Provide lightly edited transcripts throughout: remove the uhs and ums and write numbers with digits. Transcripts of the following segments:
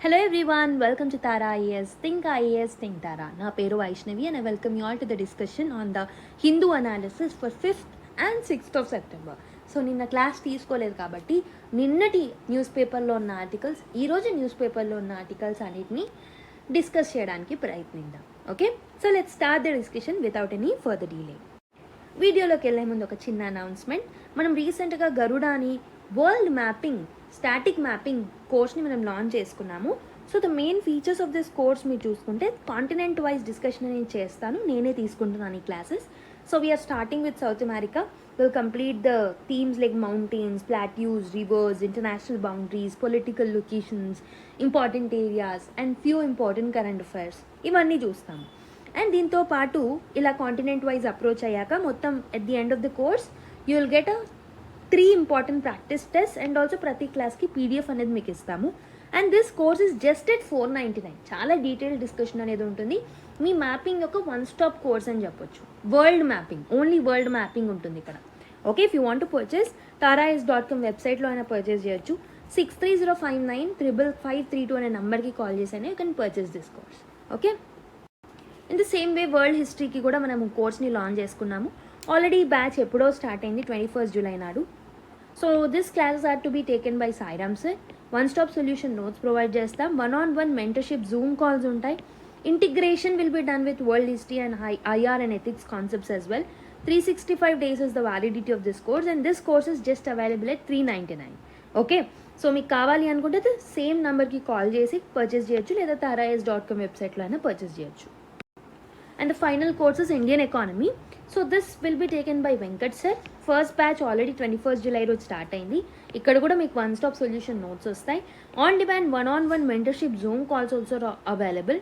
Hello everyone, welcome to Tara IAS, Think IAS, Think Tara. Na peru Vaishnavi and I welcome you all to the discussion on the Hindu analysis for 5th and 6th of September. So నిన్న class తీసుకోలేదు కాబట్టి నిన్నటి news పేపర్లో ఉన్న articles ఈరోజు news పేపర్లో ఉన్న articles అన్నిటిని డిస్కస్ చేయడానికి ప్రయత్నిద్దాం. Okay, so let's start the discussion without any further delay. వీడియోలోకి వెళ్ళే ముందు ఒక చిన్న అనౌన్స్మెంట్. మనం రీసెంట్గా గరుడాని వరల్డ్ మ్యాపింగ్ స్టాటిక్ మ్యాపింగ్ కోర్స్ని మనం లాంచ్ చేసుకున్నాము. So the main features of this course మీరు చూసుకుంటే కాంటినెంట్ వైజ్ డిస్కషన్ అనేది చేస్తాను, నేనే తీసుకుంటున్నాను ఈ classes. So we're starting with South America. Will complete the themes like mountains, plateaus, rivers, international boundaries, political locations, important areas and few important current affairs ఇవన్నీ చూస్తాము. And దీంతో పాటు ఇలా కాంటినెంట్ వైజ్ అప్రోచ్ అయ్యాక మొత్తం at the end of the course you will get 3 important practice test and also ప్రతి క్లాస్కి PDF అనేది మీకు ఇస్తాము. And this course is just at $499. చాలా డీటెయిల్ డిస్కషన్ అనేది ఉంటుంది. మీ మ్యాపింగ్ యొక్క వన్ స్టాప్ కోర్స్ అని చెప్పొచ్చు. World mapping, only world mapping ఉంటుంది ఇక్కడ. Okay, if you want to purchase tariffs.com వెబ్సైట్లో అయినా పర్చేస్ చేయొచ్చు. 6305955532 అనే నెంబర్కి కాల్ చేసైనా you can purchase this course. Okay, in the same way world హిస్టరీకి కూడా మనం కోర్స్ని లాంచ్ చేసుకున్నాము. ఆల్రెడీ బ్యాచ్ ఎప్పుడో స్టార్ట్ అయింది, 21st July నాడు. So this classes are to be taken by Sairam sir. One stop solution notes provide చేస్తాం. 1-on-1 mentorship Zoom calls ఉంటాయి. Integration will be done with world history and IR and ethics concepts as well. 365 days is the validity of this course and this course is just available at $399. Okay, so మీకు కావాలి అనుకుంటే same నెంబర్కి call చేసి purchase చేయొచ్చు, లేదా tariffs.com వెబ్సైట్లో అయినా purchase చేయొచ్చు. And the final course is Indian economy. So this will be taken by Venkat sir. First batch already 21st July రోజు స్టార్ట్ అయింది. ఇక్కడ కూడా మీకు వన్ స్టాప్ సొల్యూషన్ నోట్స్ వస్తాయి. On demand 1-on-1 mentorship Zoom calls also available.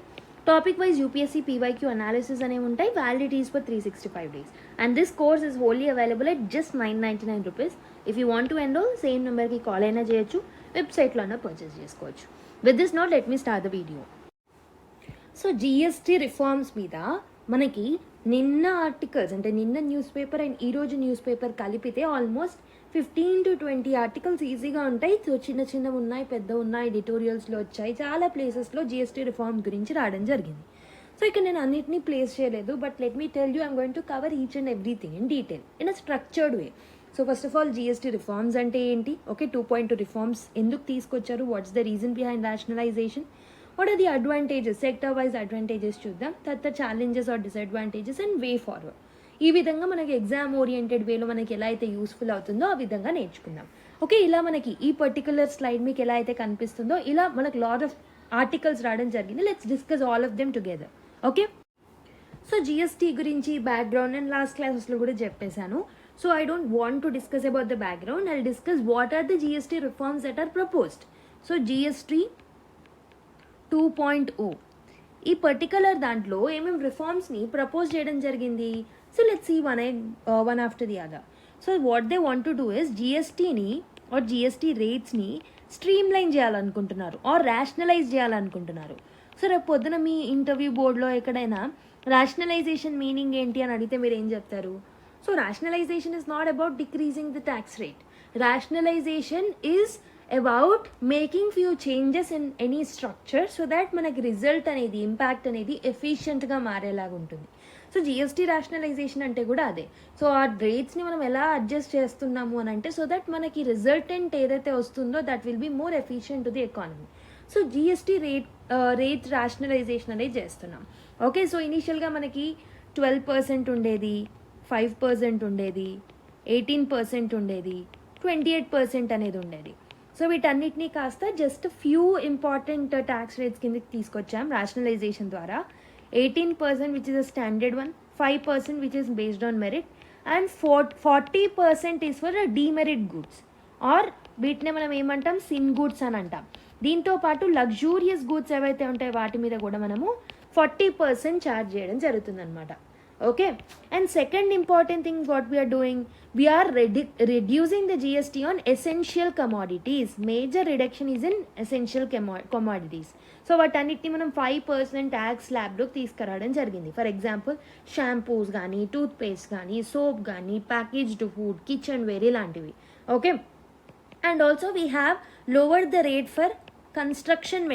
Topic wise UPSC PYQ analysis అనేవి ఉంటాయి. వ్యాలిడిటీస్ for 365 days. And this course is wholly available at just $999. If you want to enroll, same నెంబర్కి call అయినా చేయొచ్చు, వెబ్సైట్లో అయినా purchase చేసుకోవచ్చు. With this note, let me start the video. So GST reforms మీద మనకి నిన్న ఆర్టికల్స్ అంటే నిన్న న్యూస్ పేపర్ అండ్ ఈరోజు న్యూస్ పేపర్ కలిపితే ఆల్మోస్ట్ 15 to 20 ఆర్టికల్స్ ఈజీగా ఉంటాయి. సో చిన్న చిన్నవి ఉన్నాయి, పెద్ద ఉన్నాయి, ఎడిటోరియల్స్లో వచ్చాయి, చాలా ప్లేసెస్లో GST రిఫార్మ్ గురించి రావడం జరిగింది. సో ఇక్కడ నేను అన్నిటినీ ప్లేస్ చేయలేదు, but let me tell you I'm going to cover each and everything in detail in a structured way. So first of all GST reforms అంటే ఏంటి, ఓకే, 2.2 రిఫార్మ్స్ ఎందుకు తీసుకొచ్చారు, what's the reason behind rationalisation, what are the advantages, sector wise advantages చూద్దాం, తర్వాత challenges or disadvantages and way forward. ఈ విధంగా మనకి exam oriented వేలో మనకి ఎలా అయితే యూస్ఫుల్ అవుతుందో ఆ విధంగా నేర్చుకుందాం. ఓకే, ఇలా మనకి ఈ పర్టికులర్ స్లైడ్ మీకు ఎలా అయితే కనిపిస్తుందో ఇలా మనకు లాట్ ఆఫ్ ఆర్టికల్స్ రావడం జరిగింది. Let's discuss all of them together. Okay, so GST గురించి బ్యాక్గ్రౌండ్ నేను లాస్ట్ క్లాసెస్లో కూడా చెప్పేశాను. So I don't want to discuss about the background. I will discuss what are the GST reforms that are proposed. So GST 2.0 ఈ particular దాంట్లో ఏమేమి రిఫార్మ్స్ని propose చేయడం జరిగింది. So let's see one after the other. So what they want to do is GSTని or GST రేట్స్ని streamline చేయాలనుకుంటున్నారు or rationalise చేయాలనుకుంటున్నారు. So రేపు పొద్దున మీ ఇంటర్వ్యూ బోర్డులో ఎక్కడైనా రేషనలైజేషన్ మీనింగ్ ఏంటి అని అడిగితే మీరు ఏం చెప్తారు? So rationalisation is not about decreasing the tax rate. Rationalisation is about making few changes in any structure so that మనకి రిజల్ట్ అనేది ఇంపాక్ట్ అనేది ఎఫిషియెంట్గా మారేలాగా ఉంటుంది. సో GST రేషనలైజేషన్ అంటే కూడా అదే. సో ఆ రేట్స్ని మనం ఎలా అడ్జస్ట్ చేస్తున్నాము అని అంటే సో దట్ మనకి రిజల్టెంట్ ఏదైతే వస్తుందో that will be more efficient to the economy. So GST rate rationalisation అనేది చేస్తున్నాం. ఓకే, సో ఇనీషియల్గా మనకి 12% ఉండేది, 5% ఉండేది, 18% ఉండేది, 28% అనేది ఉండేది. సో వీటన్నిటినీ కాస్త just few important tax rates కిందకి తీసుకొచ్చాం రేషనలైజేషన్ ద్వారా. 18% which is a standard one, 5% which is based on merit and 40% is for demerit goods or వీటిని మనం ఏమంటాం సిన్ గుడ్స్ అని అంటాం. దీంతో పాటు లగ్జూరియస్ గుడ్స్ ఏవైతే ఉంటాయో వాటి మీద కూడా మనము 40% ఛార్జ్ చేయడం జరుగుతుంది అనమాట. Okay, and second important thing what we're doing, we're reducing the GST on essential commodities. Major reduction is in essential commodities. So వాటన్నిటిని మనం 5% ట్యాక్స్ స్లాబ్లోకి తీసుకురావడం జరిగింది. ఫర్ ఎగ్జాంపుల్ షాంపూస్ కానీ, టూత్పేస్ట్ కానీ, సోప్ కానీ, ప్యాకేజ్డ్ ఫుడ్, కిచెన్ వేర్ ఇలాంటివి. Okay, and also we have lowered the rate for construction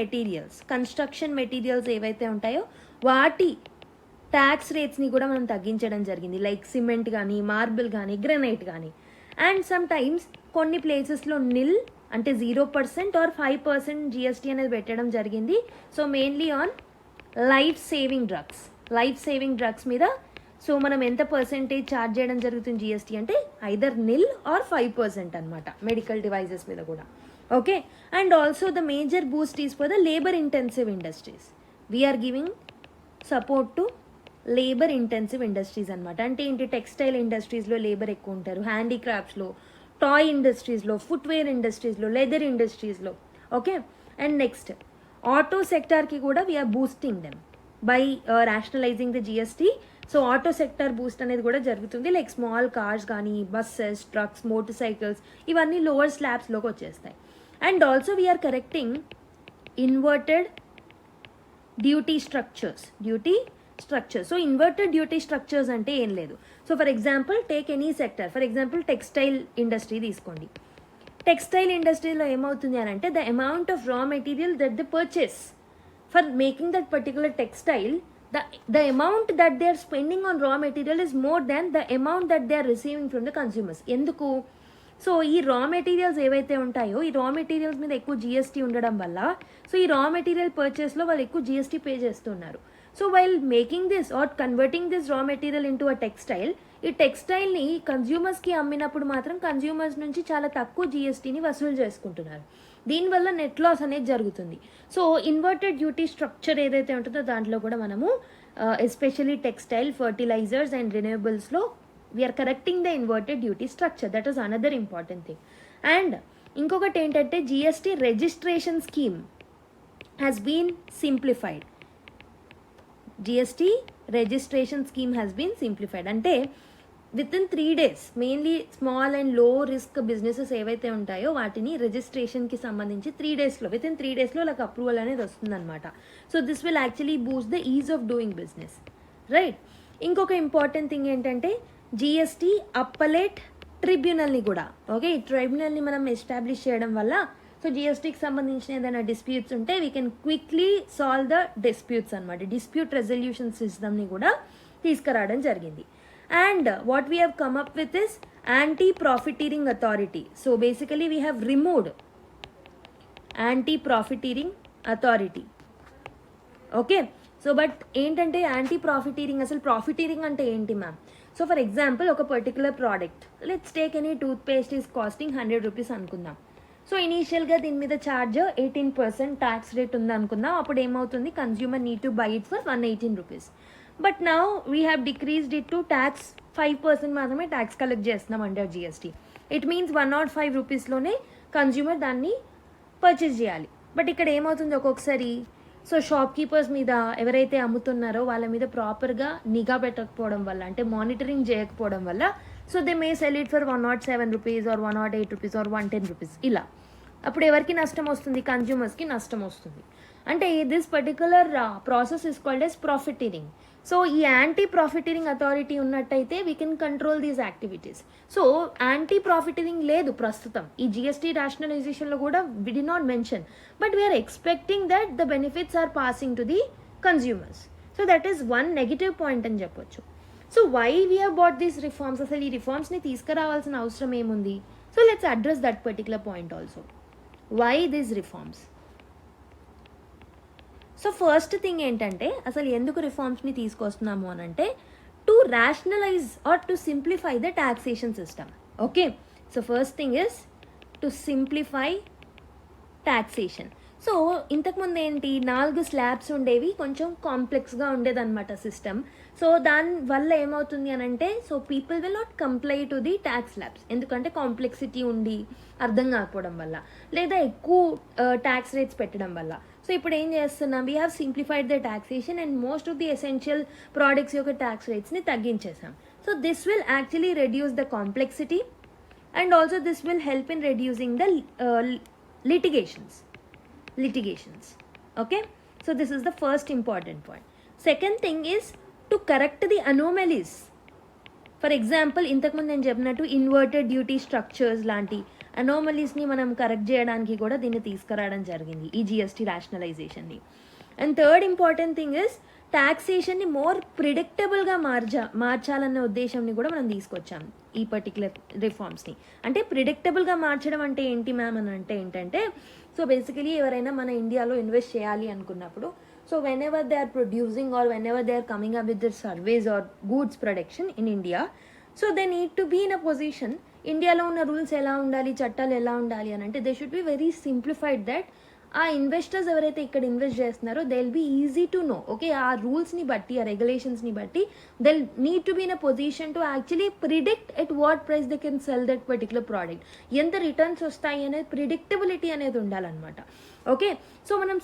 materials ఏవైతే ఉంటాయో వాటి ట్యాక్స్ రేట్స్ని కూడా మనం తగ్గించడం జరిగింది. లైక్ సిమెంట్ కానీ, మార్బుల్ కానీ, గ్రనైట్ కానీ. అండ్ సమ్ టైమ్స్ కొన్ని ప్లేసెస్లో నిల్ అంటే 0% ఆర్ 5% జిఎస్టీ అనేది పెట్టడం జరిగింది. So mainly on life saving drugs మీద. సో మనం ఎంత పర్సెంటేజ్ ఛార్జ్ చేయడం జరుగుతుంది జిఎస్టీ అంటే ఐదర్ నిల్ ఆర్ 5% అనమాట, మెడికల్ డివైజెస్ మీద కూడా. Okay, and also the major boost is for the labour intensive industries. We're giving support to labour intensive industries అనమాట. అంటే ఏంటి, టెక్స్టైల్ ఇండస్ట్రీస్లో లేబర్ ఎక్కువ ఉంటారు, హ్యాండీక్రాఫ్ట్స్లో, టాయ్ ఇండస్ట్రీస్లో, ఫుట్వేర్ ఇండస్ట్రీస్లో, లెదర్ ఇండస్ట్రీస్లో. ఓకే, అండ్ నెక్స్ట్ ఆటో సెక్టార్కి కూడా we're boosting them by rationalising the GST. So auto sector boost అనేది కూడా జరుగుతుంది. లైక్ స్మాల్ కార్స్ కానీ, బస్సెస్, ట్రక్స్, మోటార్ సైకిల్స్ ఇవన్నీ లోవర్ స్లాబ్స్లోకి వచ్చేస్తాయి. And also we're correcting inverted duty structures. So inverted duty structures అంటే ఏం లేదు. So for example take any sector, for example textile industry తీసుకోండి. టెక్స్టైల్ ఇండస్ట్రీలో ఏమవుతుంది అని అంటే the amount of raw material that they purchase for making that particular textile, the amount that they are spending on raw material is more than the amount that they are receiving from the consumers. ఎందుకు? So ఈ రా materials ఏవైతే ఉంటాయో ఈ రా materials మీద ఎక్కువ GST ఉండడం వల్ల సో ఈ రా మెటీరియల్ పర్చేస్లో వాళ్ళు ఎక్కువ జిఎస్టీ పే చేస్తున్నారు. So while making this or converting this raw material into a textile, ఈ టెక్స్టైల్ని కన్జ్యూమర్స్కి అమ్మినప్పుడు మాత్రం కన్జ్యూమర్స్ నుంచి చాలా తక్కువ జిఎస్టీని వసూలు చేసుకుంటున్నారు. దీనివల్ల నెట్ లాస్ అనేది జరుగుతుంది. సో ఇన్వర్టెడ్ డ్యూటీ స్ట్రక్చర్ ఏదైతే ఉంటుందో దాంట్లో కూడా మనము ఎస్పెషలీ టెక్స్టైల్, ఫర్టిలైజర్స్ అండ్ రిన్యూవబుల్స్లో we're correcting the inverted duty structure. That is another important thing. And ఇంకొకటి ఏంటంటే GST registration scheme has been simplified. GST registration scheme has been simplified అంటే within 3 days mainly small and low risk businesses ఏవైతే ఉంటాయో వాటిని రిజిస్ట్రేషన్కి సంబంధించి within 3 days వాళ్ళకి approval అనేది వస్తుందన్నమాట. So this will actually boost the ease of doing business, right. ఇంకొక ఇంపార్టెంట్ థింగ్ ఏంటంటే జిఎస్టీ అప్పలేట్ ట్రిబ్యునల్ని కూడా, ఓకే, ఈ ట్రిబ్యునల్ని మనం ఎస్టాబ్లిష్ చేయడం వల్ల సో జిఎస్టీకి సంబంధించిన ఏదైనా డిస్ప్యూట్స్ ఉంటే we can quickly solve the disputes అనమాట. డిస్ప్యూట్ రెజల్యూషన్ సిస్టమ్ని కూడా తీసుకురావడం జరిగింది. And what we have come up with is anti-profiteering authority. So basically we have removed anti-profiteering authority. Okay. So but ఏంటంటే యాంటీ-ప్రాఫిటీరింగ్, అసలు ప్రాఫిటీరింగ్ అంటే ఏంటి మ్యామ్? సో ఫర్ ఎగ్జాంపుల్ ఒక particular product, let's take any toothpaste is costing 100 rupees అనుకుందాం. So ఇనీషియల్గా దీని మీద charge 18% tax rate ఉంది అనుకుందాం. అప్పుడు ఏమవుతుంది, consumer need to buy it for 118 rupees. But now we have decreased it to tax 5% మాత్రమే ట్యాక్స్ కలెక్ట్ చేస్తున్నాం అండర్ జిఎస్టీ. ఇట్ మీన్స్ 105 rupeesలోనే కన్జ్యూమర్ దాన్ని పర్చేస్ చేయాలి. బట్ ఇక్కడ ఏమవుతుంది ఒక్కొక్కసారి, సో షాప్ కీపర్స్ మీద ఎవరైతే అమ్ముతున్నారో వాళ్ళ మీద ప్రాపర్గా నిఘా పెట్టకపోవడం వల్ల, అంటే మానిటరింగ్ చేయకపోవడం వల్ల, so they may sell it for 107 rupees or 108 rupees or 110 rupees ఇలా. అప్పుడు ఎవరికి నష్టం వస్తుంది? కన్జ్యూమర్స్కి నష్టం వస్తుంది. అంటే this particular process is called as profiteering. So ఈ యాంటీ ప్రాఫిటీరింగ్ అథారిటీ ఉన్నట్టయితే we can control these activities. So anti profiteering లేదు ప్రస్తుతం ఈ జిఎస్టీ రేషనలైజేషన్లో కూడా we did not mention, but we're expecting that the benefits are passing to the consumers. So that is one negative point అని చెప్పొచ్చు. So why we have brought these reforms, అసలు ఈ రిఫార్మ్స్ని తీసుకురావాల్సిన అవసరం ఏముంది? So let's address that particular point also. Why these reforms? So first thing ఏంటంటే అసలు ఎందుకు రిఫార్మ్స్ని తీసుకొస్తున్నాము అని అంటే to rationalise or to simplify the taxation system. Okay, so first thing is to simplify taxation. So ఇంతకుముందు ఏంటి, 4 స్లాబ్స్ ఉండేవి, కొంచెం కాంప్లెక్స్గా ఉండేదన్నమాట సిస్టమ్. సో దానివల్ల ఏమవుతుంది అని అంటే so people will not comply to the tax slabs, ఎందుకంటే కాంప్లెక్సిటీ ఉండి అర్థం కాకపోవడం వల్ల లేదా ఎక్కువ ట్యాక్స్ రేట్స్ పెట్టడం వల్ల. సో ఇప్పుడు ఏం చేస్తున్నాం, we have simplified the taxation and most of the essential products యొక్క ట్యాక్స్ రేట్స్ని తగ్గించేసాం. So this will actually reduce the complexity and also this will help in reducing the litigations. Okay, so this is the first important point. Second thing is to correct the anomalies. For example, ఇంతకుముందు నేను చెప్పినట్టు inverted duty structures లాంటి అనామలీస్ని మనం correct చేయడానికి కూడా దీన్ని తీసుకురావడం జరిగింది, ఈ జిఎస్టీ రేషనలైజేషన్ని. And third important thing is ట్యాక్సేషన్ని మోర్ ప్రిడిక్టబుల్గా మార్చాలన్న ఉద్దేశంని కూడా మనం తీసుకొచ్చాం ఈ పర్టికులర్ రిఫార్మ్స్ని. అంటే ప్రిడిక్టబుల్గా మార్చడం అంటే ఏంటి మ్యామ్ అని అంటే ఏంటంటే, సో బేసికలీ ఎవరైనా మన ఇండియాలో ఇన్వెస్ట్ చేయాలి అనుకున్నప్పుడు, so whenever they are producing or whenever they are coming up with their surveys or goods production in India, so they need to be in a position, ఇండియాలో ఉన్న రూల్స్ ఎలా ఉండాలి, చట్టాలు ఎలా ఉండాలి అని అంటే they should be very simplified that ఆ ఇన్వెస్టర్స్ ఎవరైతే ఇక్కడ ఇన్వెస్ట్ చేస్తున్నారో they will be easy to know. Okay, ఆ రూల్స్ని బట్టి ఆ రెగ్యులేషన్స్ని బట్టి they need to be in a position to actually predict at what price they can sell that particular product, ఎంత రిటర్న్స్ వస్తాయి అనేది ప్రిడిక్టబిలిటీ అనేది ఉండాలన్నమాట. ఓకే, సో మనం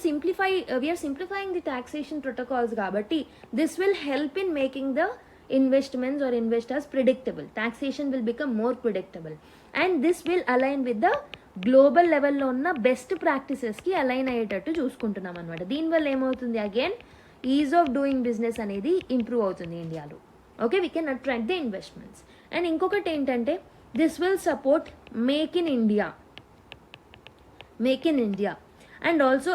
we're simplifying the taxation protocols కాబట్టి this will help in making the investments or investors predictable. Taxation will become more predictable and this will align with the global లెవెల్లో ఉన్న best ప్రాక్టీసెస్కి align అయ్యేటట్టు చూసుకుంటున్నాం అనమాట. దీనివల్ల ఏమవుతుంది, again ease of doing business అనేది improve అవుతుంది ఇండియాలో. Okay, we can attract the investments. And ఇంకొకటి ఏంటంటే this will support make in India and also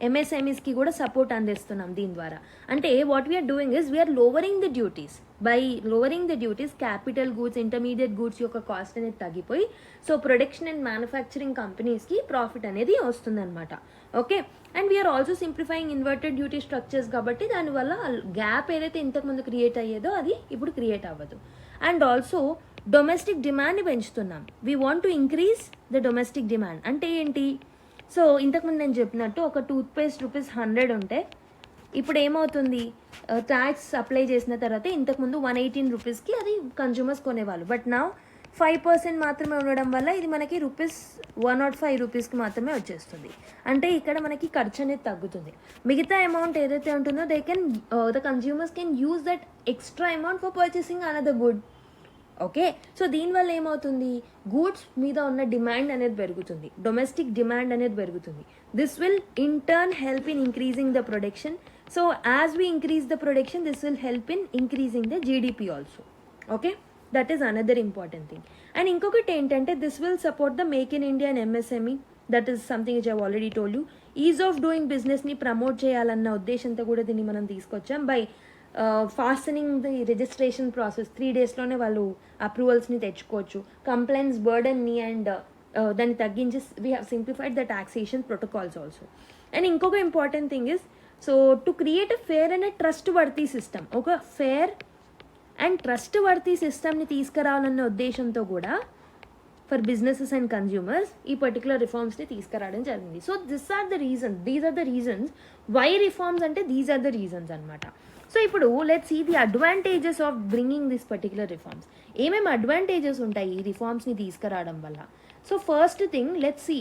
ఎంఎస్ఎంఈస్కి కూడా సపోర్ట్ అందిస్తున్నాం దీని ద్వారా. అంటే what we're doing is we're lowering the duties. By lowering the duties capital goods, intermediate goods యొక్క cost అనేది తగ్గిపోయి సో ప్రొడక్షన్ అండ్ మ్యానుఫ్యాక్చరింగ్ కంపెనీస్కి ప్రాఫిట్ అనేది వస్తుందన్నమాట. Okay, and we're also simplifying inverted duty structures కాబట్టి దానివల్ల గ్యాప్ ఏదైతే ఇంతకుముందు క్రియేట్ అయ్యేదో అది ఇప్పుడు క్రియేట్ అవ్వదు. అండ్ ఆల్సో డొమెస్టిక్ డిమాండ్ని పెంచుతున్నాం. We want to increase the domestic demand. అంటే ఏంటి, సో ఇంతకుముందు నేను చెప్పినట్టు ఒక టూత్పేస్ట్ ₹100 ఉంటే ఇప్పుడు ఏమవుతుంది, ట్యాక్స్ అప్లై చేసిన తర్వాత ఇంతకుముందు ₹118కి అది కన్జ్యూమర్స్ కొనేవాళ్ళు. బట్ నా 5% మాత్రమే ఉండడం వల్ల ఇది మనకి ₹105కి మాత్రమే వచ్చేస్తుంది. అంటే ఇక్కడ మనకి ఖర్చు అనేది తగ్గుతుంది. మిగతా అమౌంట్ ఏదైతే ఉంటుందో the consumers can use that extra amount for purchasing another good. Okay, so దీనివల్ల ఏమవుతుంది, గూడ్స్ మీద ఉన్న డిమాండ్ అనేది పెరుగుతుంది, డొమెస్టిక్ డిమాండ్ అనేది పెరుగుతుంది. This will in turn help in increasing the production. So as we increase the production this will help in increasing the GDP also. Okay, that is another important thing. And ఇంకొకటి ఏంటంటే this will support the make in India and MSME. That is something which I already told you. Ease of doing బిజినెస్ని promote చేయాలన్న ఉద్దేశంతో కూడా దీన్ని మనం తీసుకొచ్చాం. By fastening the registration process 3 daysలోనే వాళ్ళు అప్రూవల్స్ని తెచ్చుకోవచ్చు. కంప్లైంట్స్ బర్డన్ని అండ్ దాన్ని తగ్గించి we have simplified the taxation protocols also. And ఇంకొక important thing is so to create a fair and a trustworthy system. ఒక ఫేర్ అండ్ ట్రస్ట్ వర్తీ సిస్టమ్ని తీసుకురావాలన్న ఉద్దేశంతో కూడా ఫర్ బిజినెసెస్ అండ్ కన్జ్యూమర్స్ ఈ పర్టికులర్ రిఫార్మ్స్ని తీసుకురావడం జరిగింది. So these are the reasons why reforms అంటే దీస్ ఆర్ ద రీజన్స్ అనమాట. సో ఇప్పుడు let's see the advantages of bringing this particular reforms. ఏమేమి అడ్వాంటేజెస్ ఉంటాయి ఈ రిఫార్మ్స్ని తీసుకురావడం వల్ల? So first thing let's see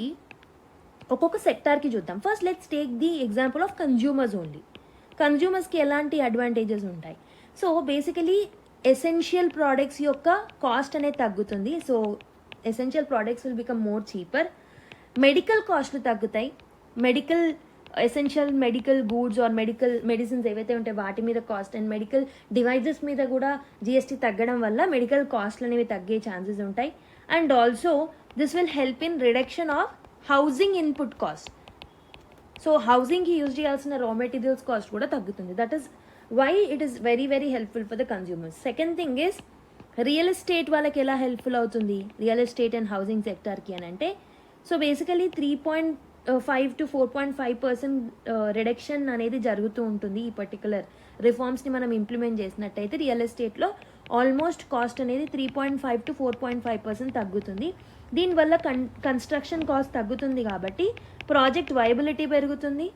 ఒక్కొక్క సెక్టార్కి చూద్దాం. First let's take the example of consumers only. కన్జ్యూమర్స్కి ఎలాంటి అడ్వాంటేజెస్ ఉంటాయి? సో బేసికలీ ఎసెన్షియల్ ప్రోడక్ట్స్ యొక్క కాస్ట్ అనేది తగ్గుతుంది. So essential products will become more cheaper. Medical కాస్ట్లు తగ్గుతాయి. Essential medical goods or medicines ఏవైతే ఉంటాయి వాటి మీద కాస్ట్ అండ్ మెడికల్ డివైజెస్ మీద కూడా జిఎస్టీ తగ్గడం వల్ల మెడికల్ కాస్ట్లు అనేవి తగ్గే ఛాన్సెస్ ఉంటాయి. And also this will help in reduction of housing input cost. So హౌసింగ్కి యూజ్ చేయాల్సిన రా మెటీరియల్స్ కాస్ట్ కూడా తగ్గుతుంది. That is why it is very very helpful for the consumers. Second thing is real estate వాళ్ళకి ఎలా helpful అవుతుంది real estate and housing సెక్టార్కి అని అంటే, సో బేసికలీ 3.5 to 4.5% రిడక్షన్ అనేది జరుగుతూ ఉంటుంది. ఈ పర్టికులర్ రిఫార్మ్స్ని మనం ఇంప్లిమెంట్ చేసినట్టయితే రియల్ ఎస్టేట్లో ఆల్మోస్ట్ కాస్ట్ అనేది 3.5 to 4.5% తగ్గుతుంది. దీనివల్ల కన్స్ట్రక్షన్ కాస్ట్ తగ్గుతుంది కాబట్టి ప్రాజెక్ట్ వైబిలిటీ పెరుగుతుంది.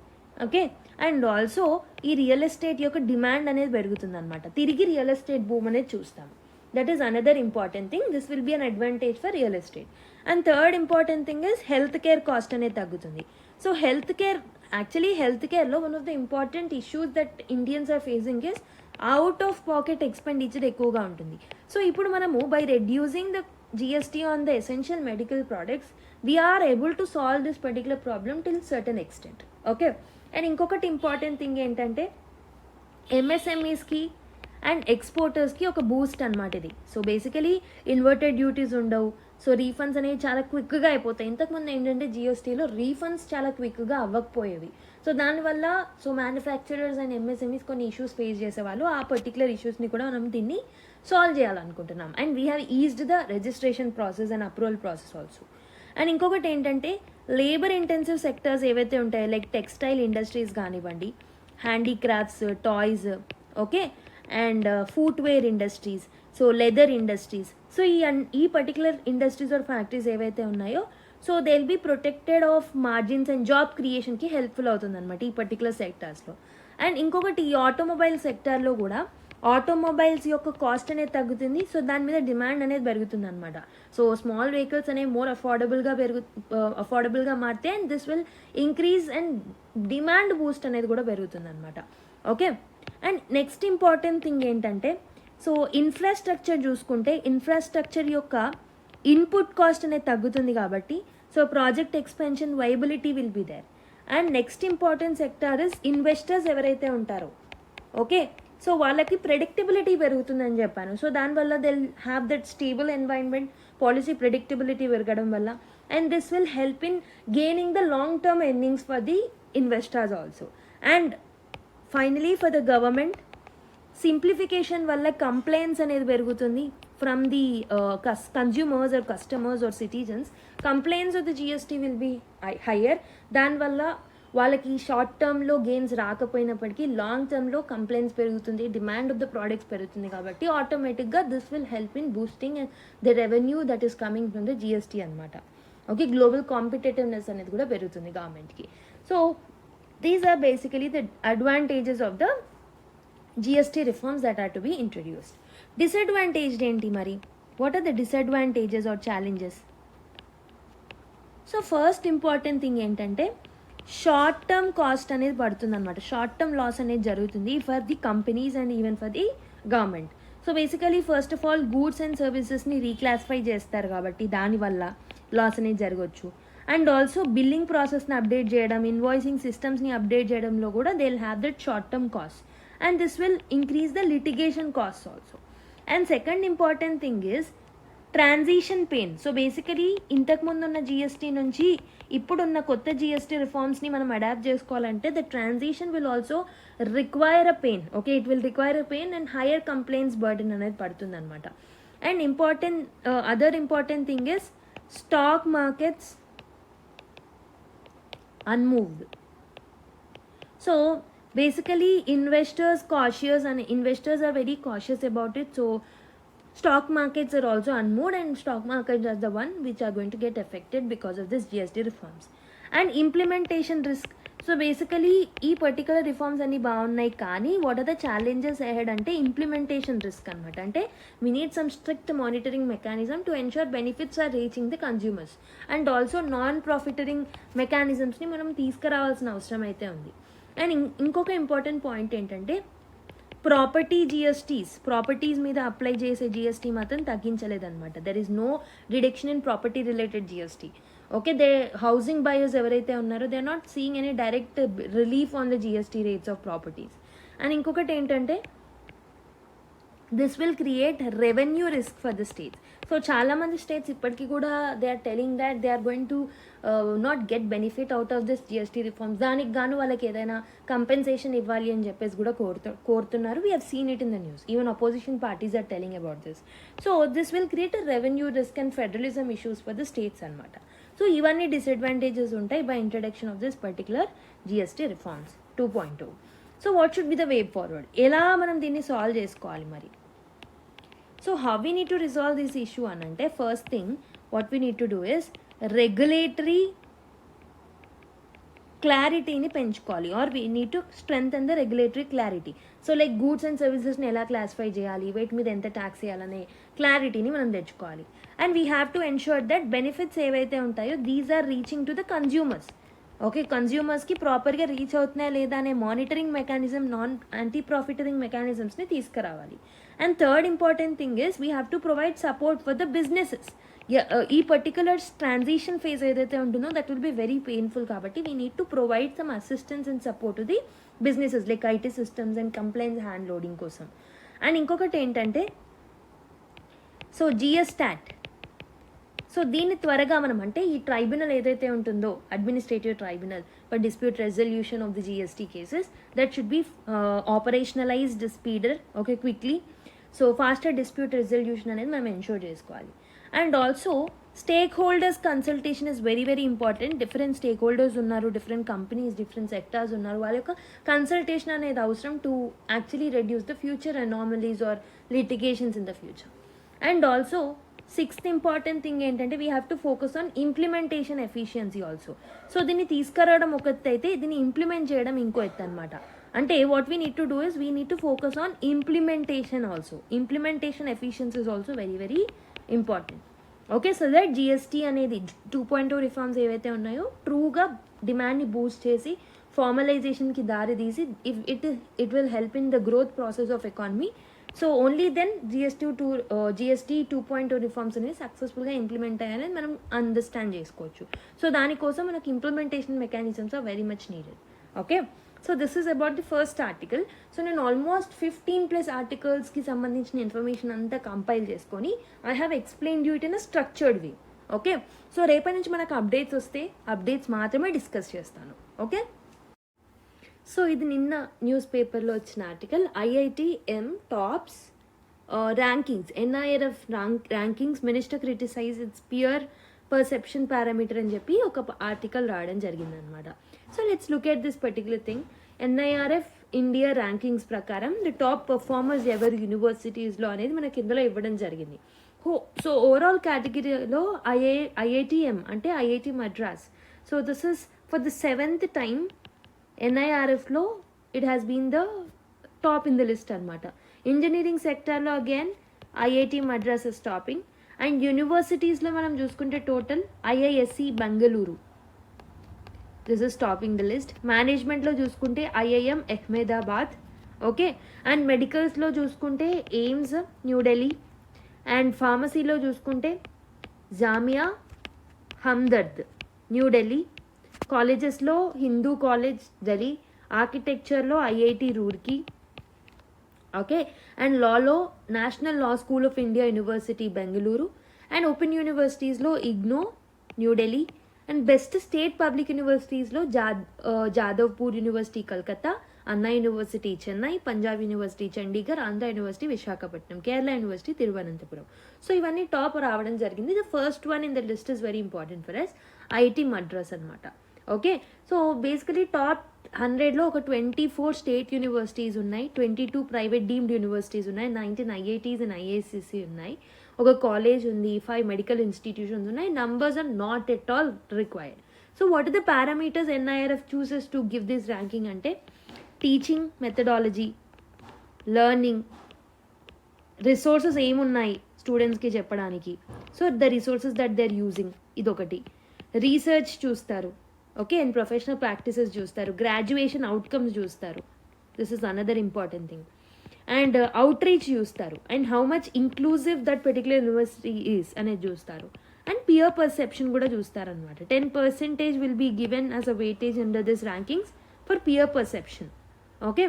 ఓకే, అండ్ ఆల్సో ఈ రియల్ ఎస్టేట్ యొక్క డిమాండ్ అనేది పెరుగుతుంది అనమాట. తిరిగి రియల్ ఎస్టేట్ బూమ్ అనేది చూస్తాం. That is another important thing. This will be an advantage for real estate. And third important thing is health care cost అనేది తగ్గుతుంది. సో హెల్త్ కేర్లో one of the important issues that Indians are facing is out of pocket expenditure ఎక్కువగా ఉంటుంది. సో ఇప్పుడు మనము by reducing the GST on the essential medical products we are able to solve this particular problem till certain extent. Okay, and ఇంకొకటి important thing ఏంటంటే ఎంఎస్ఎంఈస్కి and ఎక్స్పోర్టర్స్కి ఒక బూస్ట్ అనమాట ఇది. సో బేసికలీ ఇన్వర్టెడ్ డ్యూటీస్ ఉండవు, సో రీఫండ్స్ అనేవి చాలా క్విక్గా అయిపోతాయి. ఇంతకుముందు ఏంటంటే జిఎస్టీలో రీఫండ్స్ చాలా క్విక్గా అవ్వకపోయేవి. సో దానివల్ల సో మ్యానుఫ్యాక్చరర్స్ అండ్ ఎంఎస్ఎంఈస్ కొన్ని ఇష్యూస్ ఫేస్ చేసేవాళ్ళు. ఆ పర్టికులర్ ఇష్యూస్ని కూడా మనం దీన్ని సాల్వ్ చేయాలనుకుంటున్నాం. And we have eased the registration process and approval process also. And ఇంకొకటి ఏంటంటే లేబర్ ఇంటెన్సివ్ సెక్టర్స్ ఏవైతే ఉంటాయో లైక్ టెక్స్టైల్ ఇండస్ట్రీస్ కానివ్వండి, handicrafts, toys, okay, and footwear industries, so leather industries, so ఈ పర్టికులర్ ఇండస్ట్రీస్ ఆర్ ఫ్యాక్టరీస్ ఏవైతే ఉన్నాయో so they will be protected of margins and job క్రియేషన్కి helpful అవుతుంది అనమాట ఈ పర్టికులర్ సెక్టార్స్లో. అండ్ ఇంకొకటి ఈ ఆటోమొబైల్ సెక్టార్లో కూడా ఆటోమొబైల్స్ యొక్క కాస్ట్ అనేది తగ్గుతుంది, సో దాని మీద డిమాండ్ అనేది పెరుగుతుంది అనమాట. సో స్మాల్ వెహికల్స్ అనేవి మోర్ అఫోర్డబుల్గా మారితే and this will increase and demand boost అనేది కూడా పెరుగుతుంది అనమాట. Okay, and next important thing ఏంటంటే సో ఇన్ఫ్రాస్ట్రక్చర్ చూసుకుంటే ఇన్ఫ్రాస్ట్రక్చర్ యొక్క ఇన్పుట్ కాస్ట్ అనేది తగ్గుతుంది కాబట్టి so project expansion viability will be there. And next important sector is investors ఎవరైతే ఉంటారో, ఓకే, సో వాళ్ళకి ప్రెడిక్టబిలిటీ పెరుగుతుందని చెప్పాను. సో దానివల్ల they have that stable environment, policy predictability పెరగడం వల్ల and this will help in gaining the long term earnings for the investors also. And finally for the government simplification వల్ల complaints అనేది పెరుగుతుంది from the consumers or customers or citizens. Complaints of the GST will be higher. దానివల్ల వాళ్ళకి short టర్మ్లో gains రాకపోయినప్పటికీ long టర్మ్లో complaints పెరుగుతుంది, demand of the products పెరుగుతుంది కాబట్టి ఆటోమేటిక్గా this will help in boosting the revenue that is coming from the GST అనమాట. ఓకే, గ్లోబల్ కాంపిటేటివ్నెస్ అనేది కూడా పెరుగుతుంది గవర్నమెంట్కి. So these are basically the advantages of the GST reforms that are to be introduced. Disadvantaged ఏంటి మరి? What are the disadvantages or challenges? So first important thing ఏంటంటే short term cost అనేది పడుతుంది అనమాట. షార్ట్ టర్మ్ లాస్ అనేది జరుగుతుంది for the companies and even for the government. So basically first of all goods and సర్వీసెస్ని reclassify చేస్తారు కాబట్టి దానివల్ల లాస్ అనేది జరగవచ్చు. అండ్ ఆల్సో బిల్లింగ్ ప్రాసెస్ని అప్డేట్ చేయడం, ఇన్వాయిసింగ్ సిస్టమ్స్ని అప్డేట్ చేయడంలో కూడా they will have that short term cost. And this will increase the litigation costs also. And second important thing is transition pain. So basically ఇంతకు ముందు ఉన్న జిఎస్టీ నుంచి ఇప్పుడున్న కొత్త జిఎస్టీ రిఫార్మ్స్ని మనం అడాప్ట్ చేసుకోవాలంటే the transition will also require a pain. Okay, it will require a pain and higher complaints burden అనేది పడుతుంది అనమాట. And other important thing is stock markets unmoved. So basically investors are very cautious about it. So stock markets are also unmoved and stock markets are the one which are going to get affected because of this GST reforms. And implementation risk. So basically ఈ particular reforms అన్ని బాగున్నాయి కానీ what are the challenges ahead అంటే implementation risk అనమాట. అంటే we need some strict monitoring mechanism to ensure benefits are reaching the consumers. And also non profiteering మెకానిజమ్స్ని మనం తీసుకురావాల్సిన అవసరం అయితే ఉంది. అండ్ ఇంకొక ఇంపార్టెంట్ పాయింట్ ఏంటంటే ప్రాపర్టీస్ మీద అప్లై చేసే జిఎస్టీ మాత్రం తగ్గించలేదన్నమాట. There is no reduction in property related GST. Okay, housing buyers ఎవరైతే ఉన్నారో they are not seeing any direct relief on the GST rates of properties. And ఇంకొకటి ఏంటంటే this will create revenue risk for the states. So చాలామంది states ఇప్పటికీ కూడా they are telling that they are going to not get benefit out of this GST reforms. దానికి గాను వాళ్ళకి ఏదైనా compensation ఇవ్వాలి అని చెప్పేసి కూడా కోరుతున్నారు. We have seen it in the news. Even opposition parties are telling about this. So this will create a revenue risk and federalism issues for the states అనమాట. సో ఇవన్నీ డిసడ్వాంటేజెస్ ఉంటాయి by introduction of this particular GST reforms 2.2. So what should be the way forward? ఎలా మనం దీన్ని solve చేసుకోవాలి మరి? So how we need to resolve this issue అని అంటే first thing what we need to do is regulatory క్లారిటీని పెంచుకోవాలి or we need to strengthen the regulatory clarity. So like goods and సర్వీసెస్ని ఎలా క్లాసిఫై చేయాలి, వీటి మీద ఎంత ట్యాక్స్ చేయాలనే క్లారిటీని మనం తెచ్చుకోవాలి. And we have to ensure that benefits ఏవైతే ఉంటాయో these are reaching to the consumers. Okay, కన్జ్యూమర్స్కి ప్రాపర్గా రీచ్ అవుతున్నాయా లేదా అనే monitoring mechanism, non anti profiteering మెకానిజమ్స్ని తీసుకురావాలి. And third important thing is we have to provide support for the businesses. ఈ పర్టికులర్ ట్రాన్సిషన్ ఫేజ్ ఏదైతే ఉంటుందో that will be very painful కాబట్టి we need to provide some assistance and support to the businesses like IT systems and complaints hand loading కోసం. And ఇంకొకటి ఏంటంటే so జిఎస్టాట్. So దీన్ని త్వరగా మనం అంటే ఈ ట్రైబ్యునల్ ఏదైతే ఉంటుందో administrative tribunal for dispute resolution of the GST cases that should be operationalised speeder okay quickly. So faster dispute resolution అనేది మనం ఎన్షూర్ చేసుకోవాలి. And also stakeholders consultation is very very important. Different stakeholders ఉన్నారు, different companies, different sectors ఉన్నారు, వాళ్ళ యొక్క consultation అనేది అవసరం to actually reduce the future anomalies or litigations in the future. And also sixth important thing ఏంటంటే we have to focus on implementation efficiency also. So దీన్ని తీసుకురావడం ఒక ఎత్తు అయితే దీన్ని ఇంప్లిమెంట్ చేయడం ఇంకో ఎత్తు అనమాట. అంటే what we need to do is we need to focus on implementation also. Implementation efficiency is also very very important. Okay, so that GST అనేది 2.0 రిఫార్మ్స్ ఏవైతే ఉన్నాయో ట్రూగా డిమాండ్ని బూస్ట్ చేసి ఫార్మలైజేషన్కి దారి తీసి it will help in the growth process of economy. So only then GST 2.0 reforms అనేవి సక్సెస్ఫుల్గా implement అయ్యాయని మనం అండర్స్టాండ్ చేసుకోవచ్చు. సో దానికోసం మనకు implementation mechanisms are very much needed. Okay, so this is about the first article. So నేను almost 15+ ఆర్టికల్స్కి సంబంధించిన ఇన్ఫర్మేషన్ అంతా కంపైల్ చేసుకొని I have explain you it in a structured way. Okay, so రేపటి నుంచి మనకు అప్డేట్స్ వస్తే అప్డేట్స్ మాత్రమే డిస్కస్ చేస్తాను. ఓకే, సో ఇది నిన్న న్యూస్ పేపర్లో వచ్చిన article. IITM tops rankings, NIRF rankings, minister criticise its peer perception parameter అని చెప్పి ఒక ఆర్టికల్ రావడం జరిగిందనమాట. So let's look at this particular thing. NIRF India rankings ప్రకారం ది టాప్ పర్ఫార్మర్స్ ఎవరు యూనివర్సిటీస్లో అనేది మనకి ఇందులో ఇవ్వడం జరిగింది. సో ఓవరాల్ కేటగిరీలో IITM అంటే IIT Madras. So this is for the 7th time NIRFలో it has been the top in the list అనమాట. ఇంజనీరింగ్ సెక్టర్లో again IIT Madras is topping. And యూనివర్సిటీస్లో మనం చూసుకుంటే total IISc Bengaluru this is topping the list. మేనేజ్మెంట్లో చూసుకుంటే IIM అహ్మదాబాద్. ఓకే, అండ్ మెడికల్స్లో చూసుకుంటే ఎయిమ్స్ న్యూఢిల్లీ. అండ్ ఫార్మసీలో చూసుకుంటే జామియా హమ్దర్ద్ న్యూఢిల్లీ. కాలేజెస్లో హిందూ కాలేజ్ ఢిల్లీ. ఆర్కిటెక్చర్లో IIT రూర్కీ. ఓకే, అండ్ లాలో national law school of India university Bengaluru. And open యూనివర్సిటీస్లో IGNOU New Delhi. And best state public యూనివర్సిటీస్లో Jadavpur university Calcutta, Anna university Chennai, Punjab university Chandigarh, Andhra university Visakhapatnam, Kerala university Thiruvananthapuram. So ఇవన్నీ టాప్ రావడం జరిగింది. The first one in the list is very important for us, IIT Madras అనమాట. Okay, so basically top 100లో ఒక 24 state universities ఉన్నాయి, 22 private deemed universities ఉన్నాయి, 19 IITs and IISc ఉన్నాయి, ఒక కాలేజ్ ఉంది, 5 మెడికల్ ఇన్స్టిట్యూషన్స్ ఉన్నాయి. Numbers are not at all required. So what are the parameters NIRF chooses to give this ranking అంటే teaching methodology, learning, resources ఏమున్నాయి స్టూడెంట్స్కి చెప్పడానికి, so the resources that they are using ఇదొకటి. Research చూస్తారు. Okay, and professional practices చూస్తారు. Graduation outcomes చూస్తారు. This is another important thing. And outreach చూస్తారు. And how much inclusive that particular university is అనేది చూస్తారు. అండ్ పియర్ పర్సెప్షన్ కూడా చూస్తారనమాట. 10% will be given as a weightage under this rankings for peer perception. Okay,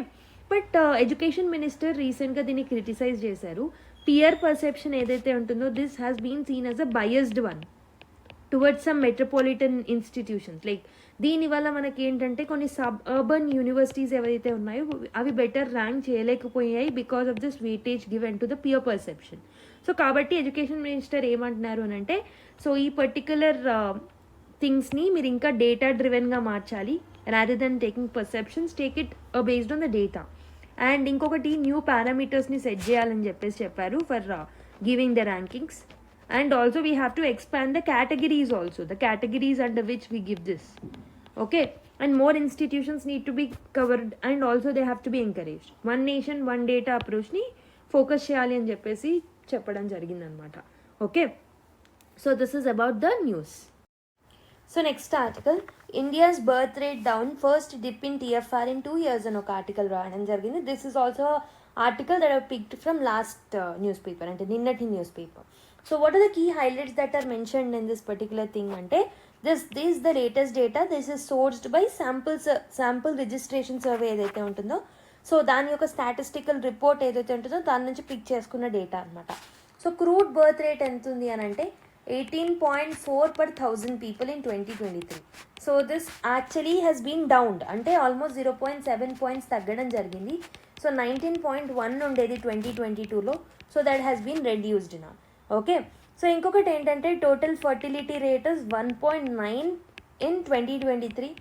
but education minister రీసెంట్గా దీన్ని criticise చేశారు. Peer perception ఏదైతే ఉంటుందో this has been seen as a biased one towards some metropolitan institutions. Like దీనివల్ల మనకి ఏంటంటే కొన్ని suburban universities ఏవైతే ఉన్నాయో అవి బెటర్ ర్యాంక్ చేయలేకపోయాయి because of this weightage given to the peer perception. So కాబట్టి ఎడ్యుకేషన్ మినిస్టర్ ఏమంటున్నారు అని అంటే, సో ఈ పర్టికులర్ థింగ్స్ని మీరు ఇంకా డేటా డ్రివెన్గా మార్చాలి. Rather than taking perceptions, take it based on the data. And ఇంకొకటి న్యూ పారామీటర్స్ని సెట్ చేయాలని చెప్పారు for giving the rankings. And also we have to expand the categories also, the categories under which we give this. Okay, and more institutions need to be covered and also they have to be encouraged. One nation, one data approach ni focus cheyali ani cheppesi చెప్పడం జరిగిందనమాట. Okay, so this is about the news. So next article, India's birth rate down, first dip in TFR in 2 years అని ఒక article రాయడం జరిగింది. This is also article that I picked from last news paper, అంటే నిన్నటి news paper. So what are the key highlights that are mentioned in this particular thing ante, this is the latest data. This is sourced by sample registration survey edaithe untundo. So దాని యొక్క statistical report ఏదైతే ఉంటుందో దాని నుంచి pick చేసుకున్న data అనమాట. So crude birth rate ఎంత ఉంది అని అంటే 18.4 per 1,000 people in 2023. So this actually has been downed, అంటే ఆల్మోస్ట్ 0.7 పాయింట్స్ తగ్గడం జరిగింది. సో 19.1 ఉండేది 2022లో. So that has been reduced నా. ఓకే, సో ఇంకొకటి ఏంటంటే total fertility rate is 1.9 in 2023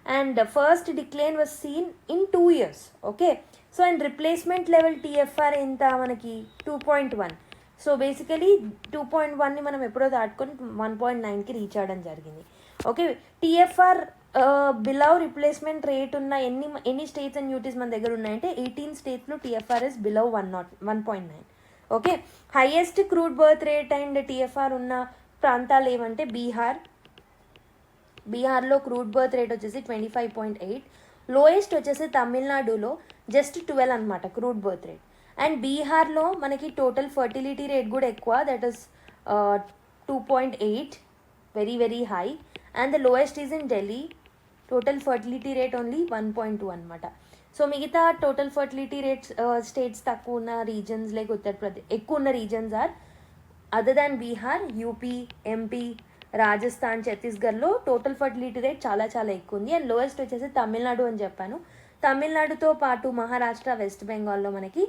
and the first decline was seen in 2 years. Okay, so and replacement level TFR ఎంత మనకి 2.1. సో బేసికలీ 2.1ని మనం ఎప్పుడో దాటుకొని 1.9కి రీచ్ అవ్వడం జరిగింది. Okay, TFR below replacement rate ఉన్న ఎన్ని స్టేట్స్ అండ్ యూటీస్ మన దగ్గర ఉన్నాయంటే 18 స్టేట్స్లో TFR is below 1.9. Okay, highest crude birth rate and TFR ఉన్న ప్రాంతాలు ఏమంటే బీహార్లో క్రూడ్ బర్త్ రేట్ వచ్చేసి 25.8. లోయెస్ట్ వచ్చేసి తమిళనాడులో జస్ట్ 12 అనమాట క్రూడ్ బర్త్ రేట్. అండ్ బీహార్లో మనకి టోటల్ ఫర్టిలిటీ రేట్ కూడా ఎక్కువ, that is 2.8, very very high. And the lowest is in Delhi, total fertility rate only 1.2 అనమాట. సో మిగతా టోటల్ ఫర్టిలిటీ రేట్స్ స్టేట్స్ తక్కువ ఉన్న రీజన్స్ లైక్ ఉత్తరప్రదేశ్, ఎక్కువ ఉన్న reasons are other than Bihar, UP, MP, Rajasthan, ఛత్తీస్గఢ్లో టోటల్ ఫర్టిలిటీ రేట్ చాలా చాలా ఎక్కువ ఉంది. అండ్ లోయెస్ట్ వచ్చేసి తమిళనాడు అని చెప్పాను. తమిళనాడుతో పాటు మహారాష్ట్ర, వెస్ట్ బెంగాల్లో మనకి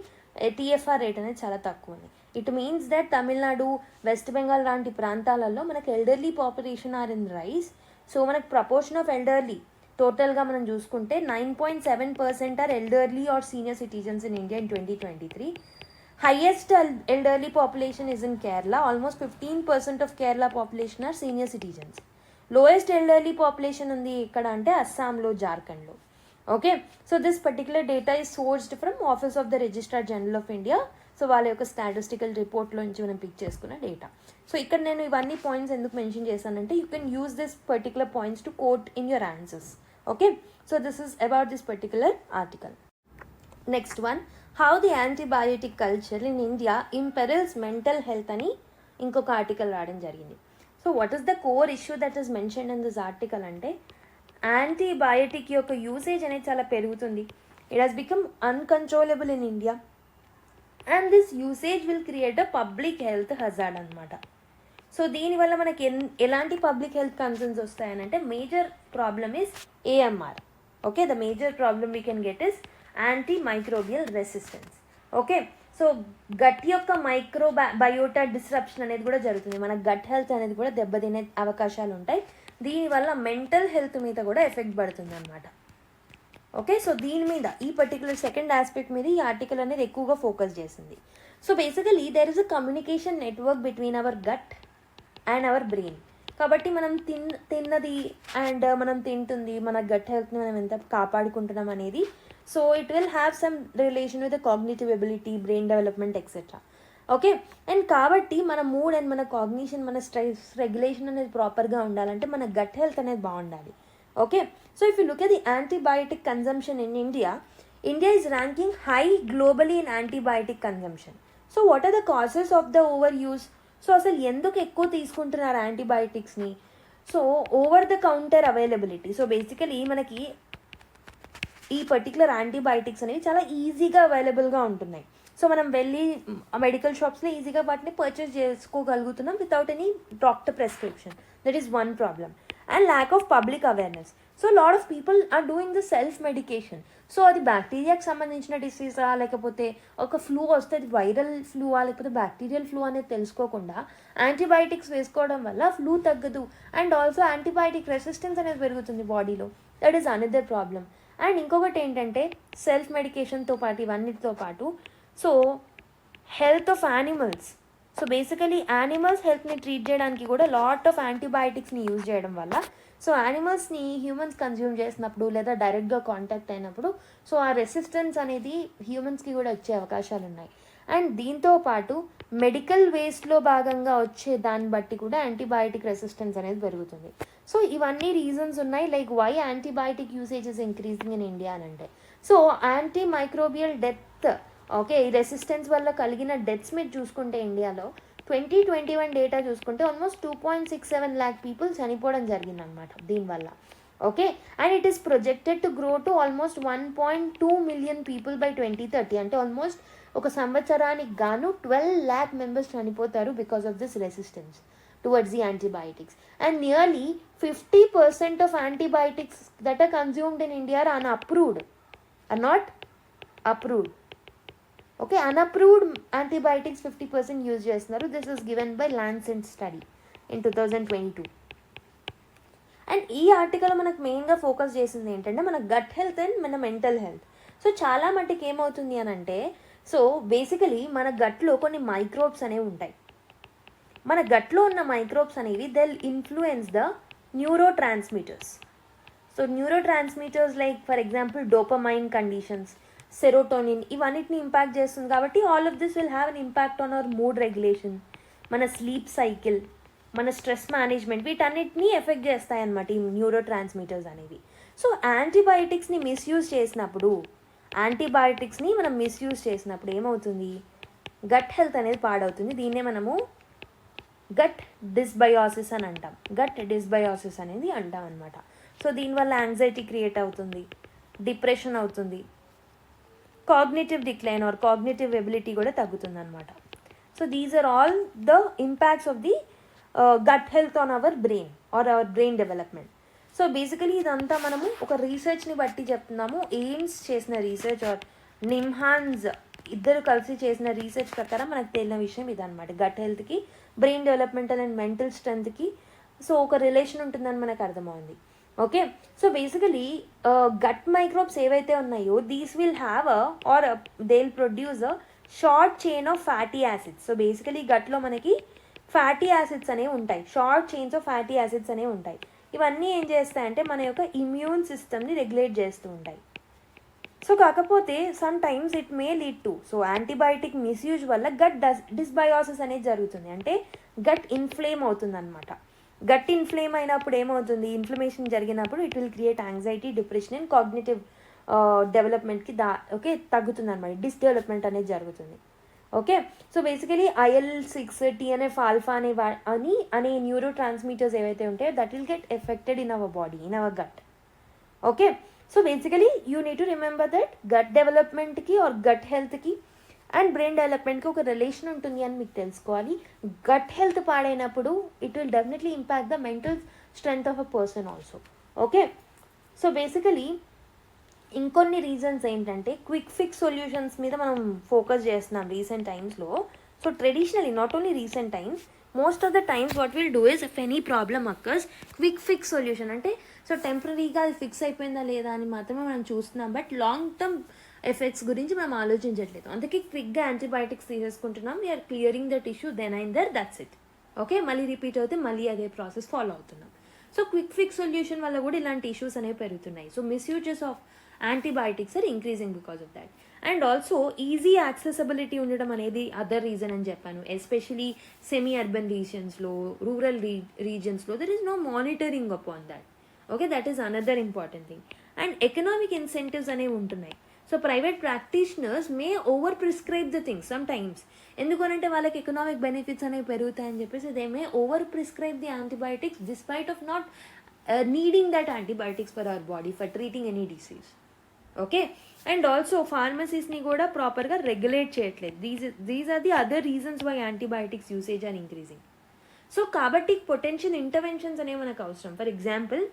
టీఎఫ్ఆర్ రేట్ అనేది చాలా తక్కువ ఉంది. It means that Tamil Nadu, west Bengal లాంటి ప్రాంతాలలో మనకి elderly population are in rise. So మనకు ప్రపోర్షన్ ఆఫ్ ఎల్డర్లీ టోటల్గా మనం చూసుకుంటే 9.7% are elderly or senior citizens in India in 2023. Highest elderly population is in Kerala. Almost 15% of Kerala population are senior citizens. Lowest elderly population undi ikkada ante Assam-lo, Jharkhand-lo. Okay, so this particular data is sourced from Office of the Registrar General of India. So వాళ్ళ యొక్క statistical రిపోర్ట్లో నుంచి మనం pick చేసుకున్న data. So ఇక్కడ నేను ఇవన్నీ points ఎందుకు మెన్షన్ చేశానంటే you can use this particular points to quote in your answers. Okay, so this is about this particular article. Next one, how the antibiotic culture in India imperils mental health అని ఇంకొక article రావడం జరిగింది. So what is the core issue that is mention in this article అంటే antibiotic యొక్క usage అనేది చాలా పెరుగుతుంది. It has become uncontrollable in India and this usage will create a public health hazard అనమాట. సో దీనివల్ల మనకి ఎలాంటి పబ్లిక్ హెల్త్ కన్సర్న్స్ వస్తాయనంటే major problem is AMR. Okay, the major problem we can get is antimicrobial resistance. Okay, so gut యొక్క biota disruption అనేది కూడా జరుగుతుంది. మన గట్ హెల్త్ అనేది కూడా దెబ్బతినే అవకాశాలు ఉంటాయి. దీనివల్ల మెంటల్ హెల్త్ మీద కూడా ఎఫెక్ట్ పడుతుంది అనమాట. ఓకే, సో దీని మీద ఈ పర్టికులర్ సెకండ్ ఆస్పెక్ట్ మీద ఈ ఆర్టికల్ అనేది ఎక్కువగా ఫోకస్ చేసింది. So basically there is a communication network between our gut and our brain. కాబట్టి మనం తిన్నది అండ్ మనం తింటుంది, మన గట్ హెల్త్ని మనం ఎంత కాపాడుకుంటున్నాం అనేది. So it will have some relation with the cognitive ability, brain development etcetera. Okay, and కాబట్టి మన మూడ్ అండ్ మన కాగ్నిషన్, మన స్ట్రెస్ రెగ్యులేషన్ అనేది ప్రాపర్గా ఉండాలంటే మన గట్ హెల్త్ అనేది బాగుండాలి. Okay, so if you look at the antibiotic consumption in India, India is ranking high globally in antibiotic consumption. So what are the causes of the overuse? So అసలు ఎందుకు ఎక్కువ తీసుకుంటున్నారు యాంటీబయాటిక్స్ని? So over the counter availability. So basically మనకి ఈ particular antibiotics అనేవి చాలా ఈజీగా అవైలబుల్గా ఉంటున్నాయి. సో మనం వెళ్ళి మెడికల్ షాప్స్లో ఈజీగా వాటిని పర్చేస్ చేసుకోగలుగుతున్నాం without any doctor prescription. That is one problem. And lack of public awareness. So a lot of people are doing the self medication. So అది బ్యాక్టీరియాకి సంబంధించిన డిసీజా లేకపోతే ఒక ఫ్లూ వస్తే అది వైరల్ ఫ్లూవా లేకపోతే బ్యాక్టీరియల్ ఫ్లూ అనేది తెలుసుకోకుండా యాంటీబయాటిక్స్ వేసుకోవడం వల్ల ఫ్లూ తగ్గదు అండ్ ఆల్సో యాంటీబయాటిక్ రెసిస్టెన్స్ అనేది పెరుగుతుంది బాడీలో. That is another problem. And ఇంకొకటి ఏంటంటే సెల్ఫ్ మెడికేషన్తో పాటు ఇవన్నిటితో పాటు so health of animals. So basically animals హెల్త్ని ట్రీట్ చేయడానికి కూడా లాట్ ఆఫ్ యాంటీబయాటిక్స్ని యూజ్ చేయడం వల్ల సో యానిమల్స్ని హ్యూమన్స్ కన్జ్యూమ్ చేసినప్పుడు లేదా డైరెక్ట్గా కాంటాక్ట్ అయినప్పుడు సో ఆ రెసిస్టెన్స్ అనేది హ్యూమన్స్కి కూడా వచ్చే అవకాశాలు ఉన్నాయి. అండ్ దీంతో పాటు మెడికల్ వేస్ట్లో భాగంగా వచ్చే దాన్ని బట్టి కూడా యాంటీబయాటిక్ రెసిస్టెన్స్ అనేది పెరుగుతుంది. సో ఇవన్నీ రీజన్స్ ఉన్నాయి like why antibiotic usage is increasing in India అని అంటే. So antimicrobial death, okay, ఈ రెసిస్టెన్స్ వల్ల కలిగిన డెత్స్ మీరు చూసుకుంటే ఇండియాలో 2021 డేటా చూసుకుంటే ఆల్మోస్ట్ 2.67 lakh పీపుల్ చనిపోవడం జరిగిందనమాట దీనివల్ల. Okay, and it is projected to grow to almost 1.2 million people by 2030. అంటే ఆల్మోస్ట్ ఒక సంవత్సరానికి గాను 12 lakh మెంబర్స్ చనిపోతారు because of this resistance towards the antibiotics. And nearly 50% of antibiotics that are consumed in India are unapproved, are not approved. Okay, unapproved antibiotics 50% use చేస్తున్నారు. This is given by Lancet study in 2022. And ఈ article మనకు మెయిన్గా focus చేసింది ఏంటంటే మన gut health and మన mental health. So చాలా మట్టుకు ఏమవుతుంది అని అంటే, సో బేసికలీ మన గట్లో కొన్ని మైక్రోబ్స్ అనేవి ఉంటాయి. మన గట్లో ఉన్న మైక్రోబ్స్ అనేవి they'll influence the neurotransmitters. So neurotransmitters like for example dopamine conditions, serotonin, ఇవన్నిటిని ఇంపాక్ట్ చేస్తుంది. కాబట్టి all of this will have an impact on our mood regulation, మన స్లీప్ సైకిల్, మన స్ట్రెస్ మేనేజ్మెంట్, వీటన్నిటిని effect చేస్తాయి అన్నమాట ఈ neurotransmitters అనేవి. సో యాంటీబయాటిక్స్ని మనం మిస్యూజ్ చేసినప్పుడు ఏమవుతుంది, గట్ హెల్త్ అనేది పాడవుతుంది. దీన్నే మనము గట్ డిస్బయాసిస్ అని అంటాం. గట్ డిస్బయాసిస్ అనేది అంటాం అనమాట. సో దీనివల్ల యాంగ్జైటీ క్రియేట్ అవుతుంది, డిప్రెషన్ అవుతుంది, cognitive decline or cognitive ability కూడా తగ్గుతుంది అనమాట. So these are all the impacts of the gut health on our brain or our brain development. So basically ఇదంతా మనము ఒక రీసెర్చ్ని బట్టి చెప్తున్నాము. ఎయిమ్స్ చేసిన రీసెర్చ్ ఆర్ నిమ్హాన్స్ ఇద్దరు కలిసి చేసిన రీసెర్చ్ ప్రకారం మనకు తెలిసిన విషయం ఇదనమాట. గట్ హెల్త్కి, బ్రెయిన్ డెవలప్మెంటల్ అండ్ మెంటల్ స్ట్రెంత్కి సో ఒక రిలేషన్ ఉంటుందని మనకు అర్థమైంది. Okay, so basically gut microbes ఏవైతే ఉన్నాయో these will have are they will produce a short chain of fatty acids. So basically గట్లో మనకి ఫ్యాటీ యాసిడ్స్ అనేవి ఉంటాయి, short chains of fatty acids అనేవి ఉంటాయి. ఇవన్నీ ఏం చేస్తాయంటే మన యొక్క ఇమ్యూన్ సిస్టమ్ని రెగ్యులేట్ చేస్తూ ఉంటాయి. సో కాకపోతే some times it may lead to, so antibiotic misuse వల్ల గట్ డిస్బయాసిస్ అనేది జరుగుతుంది. అంటే గట్ ఇన్ఫ్లేమ్ అవుతుంది అనమాట. గట్ ఇన్ఫ్లేమ్ అయినప్పుడు ఏమవుతుంది, ఇన్ఫ్లమేషన్ జరిగినప్పుడు it will create anxiety, depression and cognitive డెవలప్మెంట్కి ఓకే తగ్గుతుంది అనమాట. డిస్డెవలప్మెంట్ అనేది జరుగుతుంది. Okay, so basically IL-6, TNF alpha అనే న్యూరో ట్రాన్స్మిటర్స్ ఏవైతే ఉంటాయో that will get affected in our body, in our gut. Okay, so basically you need to remember that gut డెవలప్మెంట్కి ఆర్ గట్ హెల్త్కి అండ్ బ్రెయిన్ డెవలప్మెంట్కి ఒక రిలేషన్ ఉంటుంది అని మీకు తెలుసుకోవాలి. గట్ హెల్త్ పాడైనప్పుడు it will definitely impact the mental strength of a person also. Okay, so basically ఇంకొన్ని రీజన్స్ ఏంటంటే క్విక్ ఫిక్స్ సొల్యూషన్స్ మీద మనం ఫోకస్ చేస్తున్నాం రీసెంట్ టైమ్స్లో. So traditionally not only recent times, most of the times what will do is if any problem occurs quick fix solution. అంటే so టెంపరీగా అది fix అయిపోయిందా లేదా అని మాత్రమే మనం చూస్తున్నాం, బట్ లాంగ్ టర్మ్ ఎఫెక్ట్స్ గురించి మనం ఆలోచించట్లేదు. అందుకే క్విక్గా యాంటీబయాటిక్స్ తీసేసుకుంటున్నాం, we are clearing that issue then and there, that's it. Okay, మళ్ళీ రిపీట్ అవుతే మళ్ళీ అదే ప్రాసెస్ ఫాలో అవుతున్నాం. సో క్విక్ ఫిక్స్ సొల్యూషన్ వల్ల కూడా ఇలాంటి ఇష్యూస్ అనేవి పెరుగుతున్నాయి. So misuses of antibiotics are increasing because of that. And also easy accessibility ఉండడం అనేది అదర్ రీజన్ అని చెప్పాను. ఎస్పెషలీ సెమీ అర్బన్ రీజన్స్లో, రూరల్ రీజన్స్లో there is no monitoring upon that. Okay, that is another important thing. And economic incentives అనేవి ఉంటున్నాయి. So private practitioners may overprescribe the things sometimes. ఎందుకనంటే వాళ్ళకి economic benefits అనేవి పెరుగుతాయని చెప్పేసి they may overprescribe the antibiotics despite of not needing that antibiotics for our body for treating any disease. Okay, and also ఫార్మసీస్ని కూడా ప్రాపర్గా regulate చేయట్లేదు. These are the other reasons why antibiotics usage are increasing. So కాబట్టి potential interventions అనేవి మనకు అవసరం. For example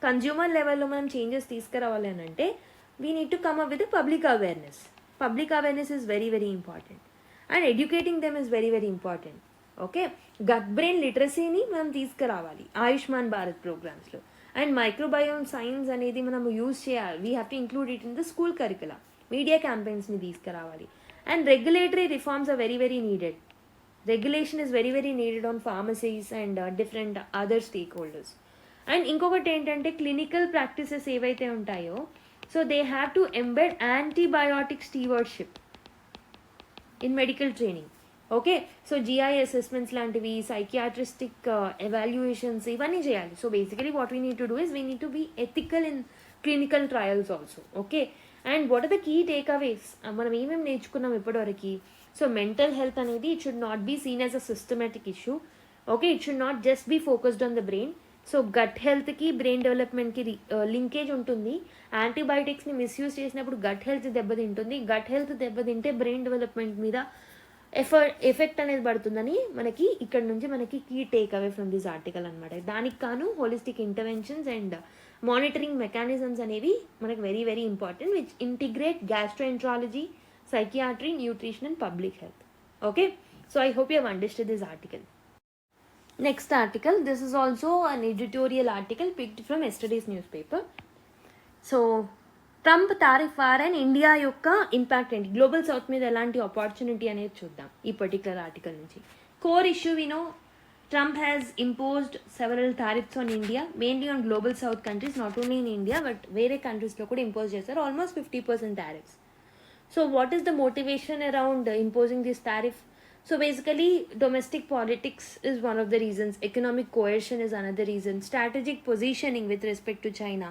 consumer లెవెల్లో మనం చేంజెస్ తీసుకురావాలి అని అంటే we need to come up with public awareness. Public awareness is very very important and educating them is very very important. Okay, gut brain లిటరసీని మనం తీసుకురావాలి ఆయుష్మాన్ భారత్ ప్రోగ్రామ్స్లో. అండ్ మైక్రోబయోమ్ సైన్స్ అనేది మనం యూజ్ చేయాలి. We have to include it in the school curricula. Media క్యాంపెయిన్స్ని తీసుకురావాలి. And regulatory reforms are very very needed. Regulation is very very needed on pharmacies and different other stakeholders. And ఇంకొకటి ఏంటంటే clinical practices ఏవైతే ఉంటాయో so they have to embed antibiotic stewardship in medical training. Okay, so GI assessments లాంటివి, psychiatristic evaluations ఇవన్నీ చేయాలి. So basically what we need to do is we need to be ethical in clinical trials also. Okay, and what are the key takeaways, మనం ఏమేమి నేర్చుకున్నాం ఇప్పటివరకు. So mental health అనేది it should not be seen as a systematic issue. Okay, it should not just be focused on the brain. So gut హెల్త్కి brain డెవలప్మెంట్కి linkage ఉంటుంది. యాంటీబయాటిక్స్ని misuse చేసినప్పుడు గట్ హెల్త్ దెబ్బతింటుంది. గట్ హెల్త్ దెబ్బతింటే brain development మీద effect అనేది పడుతుందని మనకి ఇక్కడ నుంచి మనకి key take away from this article అనమాట. దానికి కాను holistic interventions and monitoring mechanisms అనేవి మనకు very very important, which integrate gastroenterology, psychiatry, nutrition and public health. Okay, so I hope you have understood this article. Next article, this is also an editorial article picked from yesterday's newspaper. So Trump tariff war and India యొక్క impact ఏంటి, global south మీద ఎలాంటి opportunity అనేది చూద్దాం ఈ particular article నుంచి. Core issue వినో, Trump has imposed several tariffs on India, mainly on global south countries, not only in India but వేరే కంట్రీస్లో కూడా ఇంపోజ్ చేశారు almost 50% tariffs. So what is the motivation around imposing this tariff? So basically domestic politics is one of the reasons, economic coercion is another reason, strategic positioning with respect to China,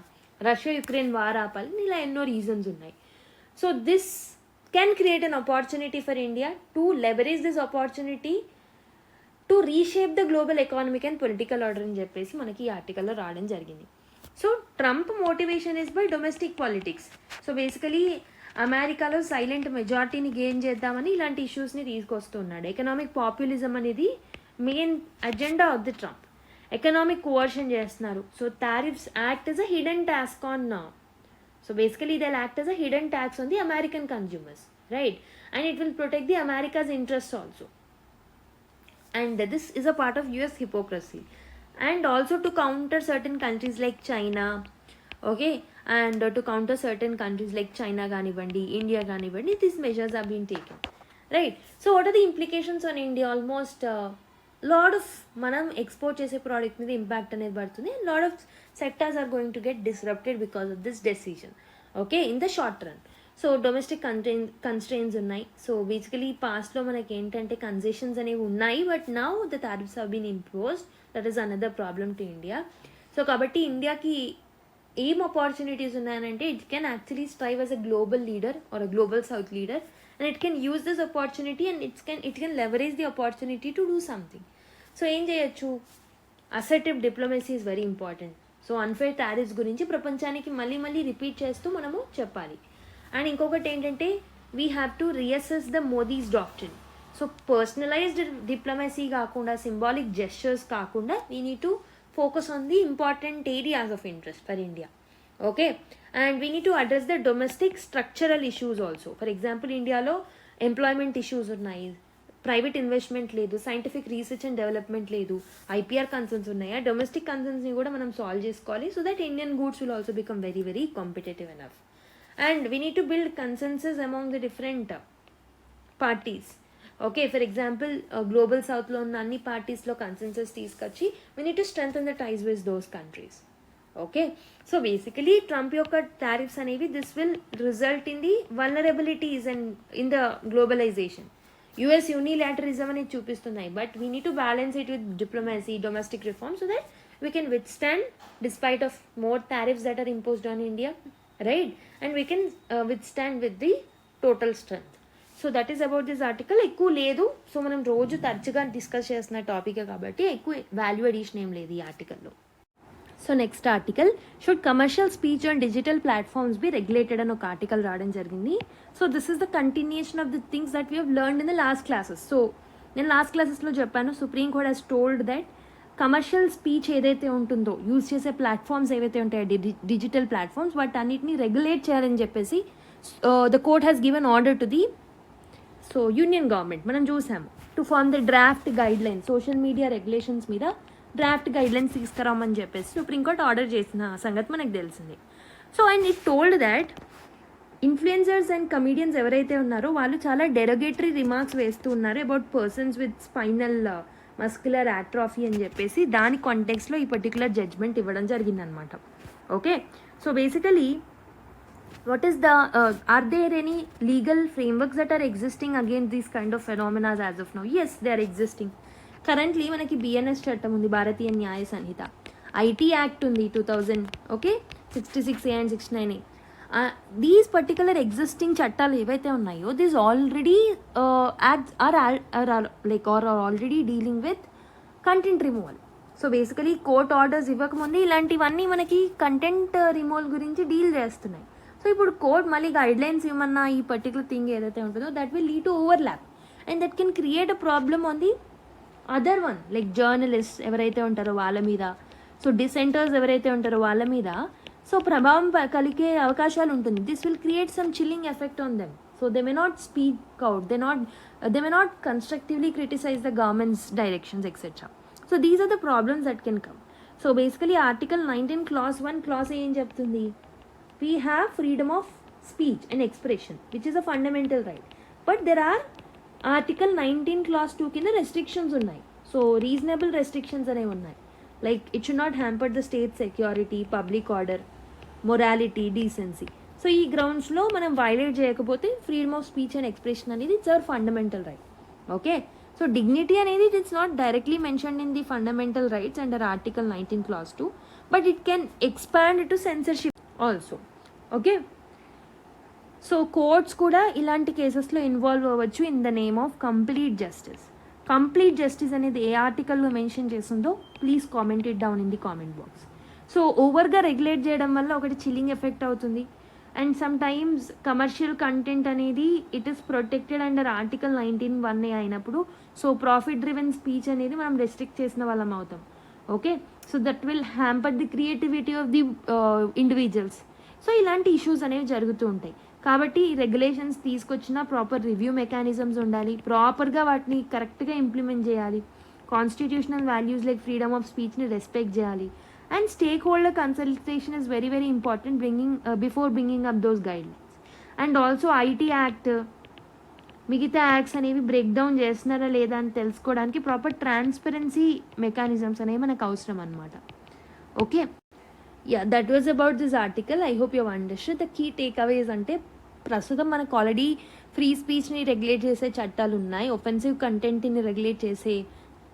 Russia-Ukraine war ఆపాలి, ఇలా ఎన్నో reasons ఉన్నాయి. So this can create an opportunity for India to leverage this opportunity to reshape the global economic and political order అని చెప్పేసి మనకి ఈ ఆర్టికల్లో రావడం జరిగింది. So Trump motivation is by domestic politics. So basically అమెరికాలో సైలెంట్ మెజారిటీని గెయిన్ చేద్దామని ఇలాంటి ఇష్యూస్ని తీసుకొస్తున్నాడు. ఎకనామిక్ పాపులిజం అనేది main agenda of the Trump. Economic coercion చేస్తున్నారు. So tariffs act as a hidden tax on so basically they'll act as a hidden tax on the American consumers, right? And it will protect the America's interests also. And this is a part of US hypocrisy. And also to counter certain countries like China, okay, and to counter certain countries like China ganivandi, India ganivandi, these measures are being taken, right? So what are the implications on India? Almost lot of మనం export చేసే product మీద impact అనేది పడుతుంది. Lot of sectors are going to get disrupted because of this decision, okay, in the short run. So domestic constraints ఉన్నాయి. So basically పాస్ట్లో మనకి ఏంటంటే concessions అనేవి ఉన్నాయి, but now the tariffs have been imposed. That is another problem to India. So కాబట్టి ఇండియాకి ఏం opportunities ఉన్నాయనంటే it can actually strive as a global leader or a global south leader, and it can use this opportunity and it can leverage the opportunity to do something. So ఏం చేయొచ్చు, assertive diplomacy is very important. So unfair tariffs గురించి ప్రపంచానికి మళ్ళీ repeat చేస్తూ మనము చెప్పాలి. And ఇంకొకటి ఏంటంటే we have to reassess the Modi's doctrine. So personalised diplomacy కాకుండా, సింబాలిక్ జెస్చర్స్ కాకుండా we need to focus on the important areas of interest for India, okay. And we need to address the domestic structural issues also. For example ఇండియాలో employment issues ఉన్నాయి, private investment లేదు, scientific research and development లేదు, IPR concerns ఉన్నాయి. ఆ domestic కన్సర్న్స్ని కూడా మనం solve చేసుకోవాలి so that Indian goods will also become very very competitive enough. And we need to build consensus among the different parties, okay. For example global సౌత్లో ఉన్న అన్ని పార్టీస్లో కన్సెన్సస్ తీసుకొచ్చి we need to strengthen the ties with those countries, okay. So basically Trump యొక్క tariffs అనేవి this will result in the vulnerabilities and in the globalization. US unilateralism అనేది చూపిస్తున్నాయి, but we need to balance it with diplomacy, domestic reform so that we can withstand despite of more tariffs that are imposed on India, right? And we can withstand with the total strength. So that is about this article. ఎక్కువ లేదు, so మనం రోజు తరచుగా discuss చేస్తున్న టాపికే కాబట్టి ఎక్కువ value addition ఏం లేదు ఈ ఆర్టికల్లో. So next article, should commercial speech on digital platforms be regulated అని ఒక ఆర్టికల్ రావడం జరిగింది. So this is the continuation of the things that we have learned in the last classes. So నేను last క్లాసెస్లో చెప్పాను, supreme court has told that commercial speech ఏదైతే ఉంటుందో, use చేసే ప్లాట్ఫామ్స్ ఏవైతే ఉంటాయో డిజిటల్ ప్లాట్ఫామ్స్, వాటి అన్నిటిని రెగ్యులేట్ చేయాలని చెప్పేసి the court has given order to the union government. మనం చూసాము to form the draft guidelines, social media regulations మీద డ్రాఫ్ట్ గైడ్లైన్స్ తీసుకురామని చెప్పేసి సుప్రీంకోర్టు ఆర్డర్ చేసిన సంగతి మనకు తెలిసింది. So and it told that influencers and comedians ఎవరైతే ఉన్నారో వాళ్ళు చాలా డెరోగేటరీ రిమార్క్స్ వేస్తూ ఉన్నారు about persons with spinal muscular atrophy అని చెప్పేసి దాని కాంటెక్స్లో ఈ పర్టికులర్ జడ్జ్మెంట్ ఇవ్వడం జరిగిందనమాట, okay. So basically what is the are there any legal frameworks that are existing against these kind of phenomena as of now? Yes, they are existing. Currently మనకి BNS చట్టం ఉంది, భారతీయ న్యాయ సంహిత. ఐటీ యాక్ట్ ఉంది 2000, okay, 66A and 69A. These particular existing చట్టాలు ఏవైతే ఉన్నాయో these already acts are already dealing with content removal. So basically court orders ఇవ్వకముందే ఇలాంటివన్నీ మనకి కంటెంట్ రిమూవల్ గురించి డీల్ చేస్తున్నాయి. సో ఇప్పుడు కోర్ట్ మళ్ళీ గైడ్లైన్స్ ఇవ్వమన్నా ఈ పర్టికులర్ థింగ్ ఏదైతే ఉంటుందో that will lead to overlap and that can create a problem on the other one, like journalist ఎవరైతే ఉంటారో వాళ్ళ మీద, సో డిసెంటర్స్ ఎవరైతే ఉంటారో వాళ్ళ మీద సో ప్రభావం కలిగే అవకాశాలు ఉంటుంది. This will create some chilling effect on them. So they may not speak out, they may not constructively criticize the government's directions, etc. So these are the problems that can come. So basically Article 19 clause 1 clause ఏం చెప్తుంది, we have freedom of speech and expression which is a fundamental right, but there are Article 19 clause 2 కింద restrictions ఉన్నాయి. So reasonable restrictions అనేవి ఉన్నాయి, like it should not hamper the state security, public order, morality, decency. So ఈ గ్రౌండ్స్లో మనం violate చేయకపోతే freedom of speech and expression అనేది it's our fundamental right. Okay, so dignity అనేది it's not directly mentioned in the fundamental rights under article 19 clause 2, but it can expand to censorship also. Okay, so courts కూడా ఇలాంటి కేసెస్లో involve అవ్వచ్చు in the name of complete justice. Complete justice అనేది ఏ ఆర్టికల్లో mention చేస్తుందో please comment it down in the comment box. So ఓవర్గా regulate చేయడం వల్ల ఒకటి చిల్లింగ్ ఎఫెక్ట్ అవుతుంది, and sometimes commercial content అనేది it is protected under article 19(1) అయినప్పుడు సో ప్రాఫిట్ డ్రివెన్ స్పీచ్ అనేది మనం రెస్ట్రిక్ట్ చేసిన వాళ్ళం అవుతాం. Okay, so that will hamper the creativity of the individuals. So ఇలాంటి ఇష్యూస్ అనేవి జరుగుతూ ఉంటాయి. కాబట్టి రెగ్యులేషన్స్ తీసుకొచ్చిన ప్రాపర్ రివ్యూ మెకానిజమ్స్ ఉండాలి, ప్రాపర్గా వాటిని కరెక్ట్గా ఇంప్లిమెంట్ చేయాలి, constitutional values like freedom of స్పీచ్ని రెస్పెక్ట్ చేయాలి, and stakeholder consultation is very very important before bringing up those guidelines. And also IT Act మిగతా యాక్ట్స్ అనేవి బ్రేక్ డౌన్ చేస్తున్నారా లేదా అని తెలుసుకోవడానికి ప్రాపర్ ట్రాన్స్పరెన్సీ మెకానిజమ్స్ అనేవి మనకు అవసరం అనమాట. Okay, ya that was about this article. I hope you understand the key takeaways. అంటే ప్రస్తుతం మనకు ఆల్రెడీ ఫ్రీ స్పీచ్ని రెగ్యులేట్ చేసే చట్టాలు ఉన్నాయి, ఒఫెన్సివ్ కంటెంట్ని రెగ్యులేట్ చేసే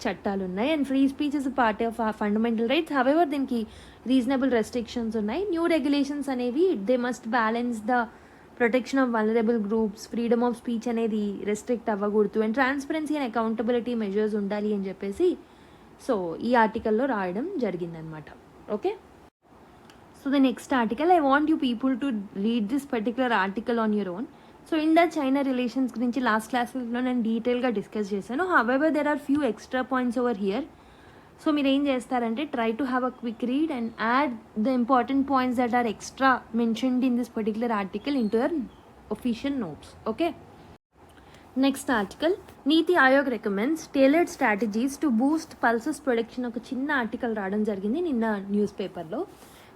చట్టాలు ఉన్నాయి, and free speech is part of fundamental rights. However దీనికి రీజనబుల్ రెస్ట్రిక్షన్స్ ఉన్నాయి. న్యూ రెగ్యులేషన్స్ అనేవి they must balance the protection of vulnerable groups, freedom of speech అనేది రెస్ట్రిక్ట్ అవ్వకూడదు, and transparency and accountability measures ఉండాలి అని చెప్పేసి సో ఈ ఆర్టికల్లో రాయడం జరిగిందనమాట. Okay, so the next article I want you people to read this particular article on your own. So India China relations గురించి లాస్ట్ క్లాసెస్లో నేను డీటెయిల్గా డిస్కస్ చేశాను. However there are few extra points over here. So మీరు ఏం చేస్తారంటే try to have a quick read and add the important points that are extra mentioned in this particular article into your official notes. Okay, next article, Niti Aayog recommends tailored strategies to boost pulses production. ఒక చిన్న article రావడం జరిగింది నిన్న news పేపర్లో.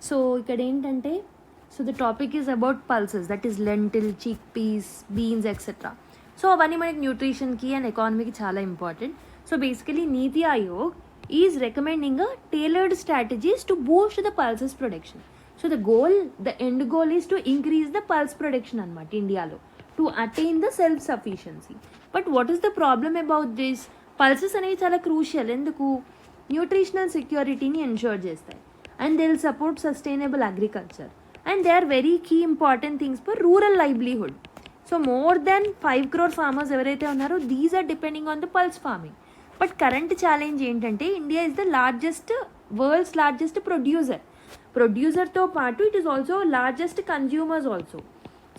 So ఇక్కడ ఏంటంటే so the topic is about pulses, that is lentil, chickpeas, beans etcetera. So అవన్నీ మనకి న్యూట్రిషన్కి అండ్ ఎకానమీకి చాలా important. So basically NITI Aayog is recommending a tailored strategies to Boost the pulses production. So the end goal is to increase the pulse production అనమాట ఇండియాలో, to attain the self sufficiency. But what is the problem about this? Pulses అనేవి చాలా crucial. ఎందుకు? Nutritional సెక్యూరిటీని ensure చేస్తాయి, and they will support sustainable agriculture, and they are very key important things for rural livelihood. So more than 5 crore farmers ఎవరైతే ఉన్నారో these are depending on the pulse farming. But current challenge ఏంటంటే India is the world's largest producerతో పాటు it is also largest consumers also.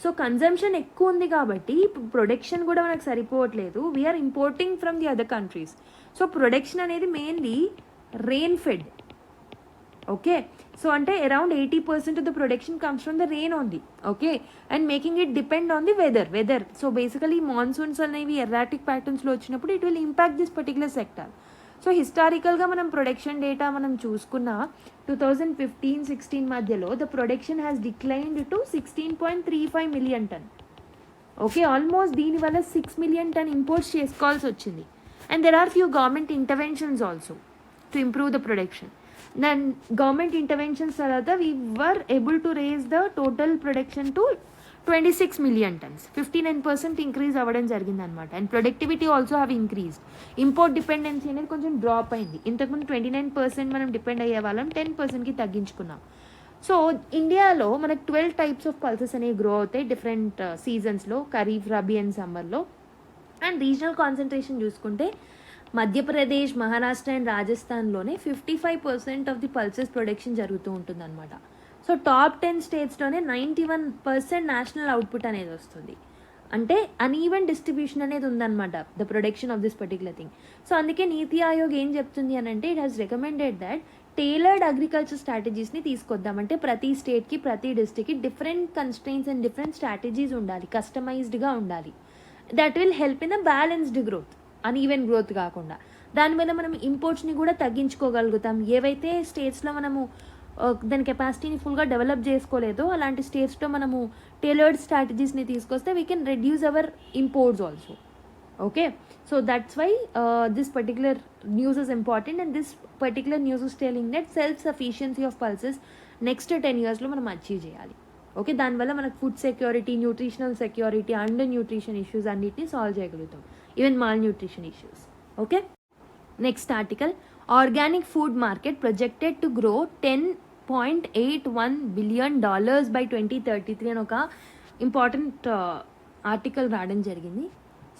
So consumption ఎక్కువ ఉంది కాబట్టి production కూడా మనకు సరిపోవట్లేదు. We're importing from the other countries. So production అనేది mainly rain fed. Okay, so అంటే around 80% of the production comes from the rain only. Okay, and making it depend on the weather. So basically monsoons అనేవి erratic ప్యాటర్న్స్లో వచ్చినప్పుడు it will impact this particular sector. So హిస్టారికల్గా మనం production data మనం చూసుకున్న 2015-16 మధ్యలో the production has declined to 16.35 million ton. Okay, almost దీనివల్ల 6 million ton imports చేసుకోవాల్సి వచ్చింది. And there are few government interventions also to improve the production. Then government interventions tarvata we were able to raise the total production to 26 million tons, 59% increase avadam jarigindi anamata, and productivity also have increased. Import dependency అనేది కొంచెం drop అయింది. ఇంతకుముందు 29% మనం depend అయ్యే వాళ్ళం, 10%కి తగ్గించుకున్నాం. So ఇండియాలో మనకు 12 types of pulses అనేవి గ్రో అవుతాయి డిఫరెంట్ సీజన్స్లో, ఖరీఫ్, రబీ అండ్ సమ్మర్లో. అండ్ రీజనల్ కాన్సన్ట్రేషన్ చూసుకుంటే మధ్యప్రదేశ్, మహారాష్ట్ర అండ్ రాజస్థాన్లోనే 55% ఆఫ్ ది పల్సెస్ ప్రొడక్షన్ జరుగుతూ ఉంటుందన్నమాట. సో టాప్ 10 స్టేట్స్లోనే 91% నేషనల్ అవుట్పుట్ అనేది వస్తుంది. అంటే అన్ఈవెన్ డిస్ట్రిబ్యూషన్ అనేది ఉందన్నమాట the production of this particular thing. So అందుకే నీతి ఆయోగ్ ఏం చెప్తుంది అని అంటే it has recommended that tailored agriculture స్ట్రాటజీస్ని తీసుకొద్దామంటే ప్రతి స్టేట్కి, ప్రతి డిస్ట్రిక్ట్కి different constraints and different strategies ఉండాలి, కస్టమైజ్డ్గా ఉండాలి. That will help in a balanced growth, uneven growth కాకుండా. దానివల్ల మనం ఇంపోర్ట్స్ని కూడా తగ్గించుకోగలుగుతాం. ఏవైతే స్టేట్స్లో మనము దాని కెపాసిటీని ఫుల్గా డెవలప్ చేసుకోలేదో అలాంటి స్టేట్స్లో మనము టైలర్డ్ స్ట్రాటజీస్ని తీసుకొస్తే we can reduce our imports also. Okay, so that's why this particular news is important and this particular news is telling that self sufficiency of pulses next 10 yearsలో మనం అచీవ్ చేయాలి. ఓకే, దానివల్ల మనకు food security, nutritional security, undernutrition issues అన్నిటిని solve చేయగలుగుతాం, even malnutrition issues. Okay, next article, organic food market projected to grow $10.81 billion by 2033 అని ఒక important article రావడం జరిగింది.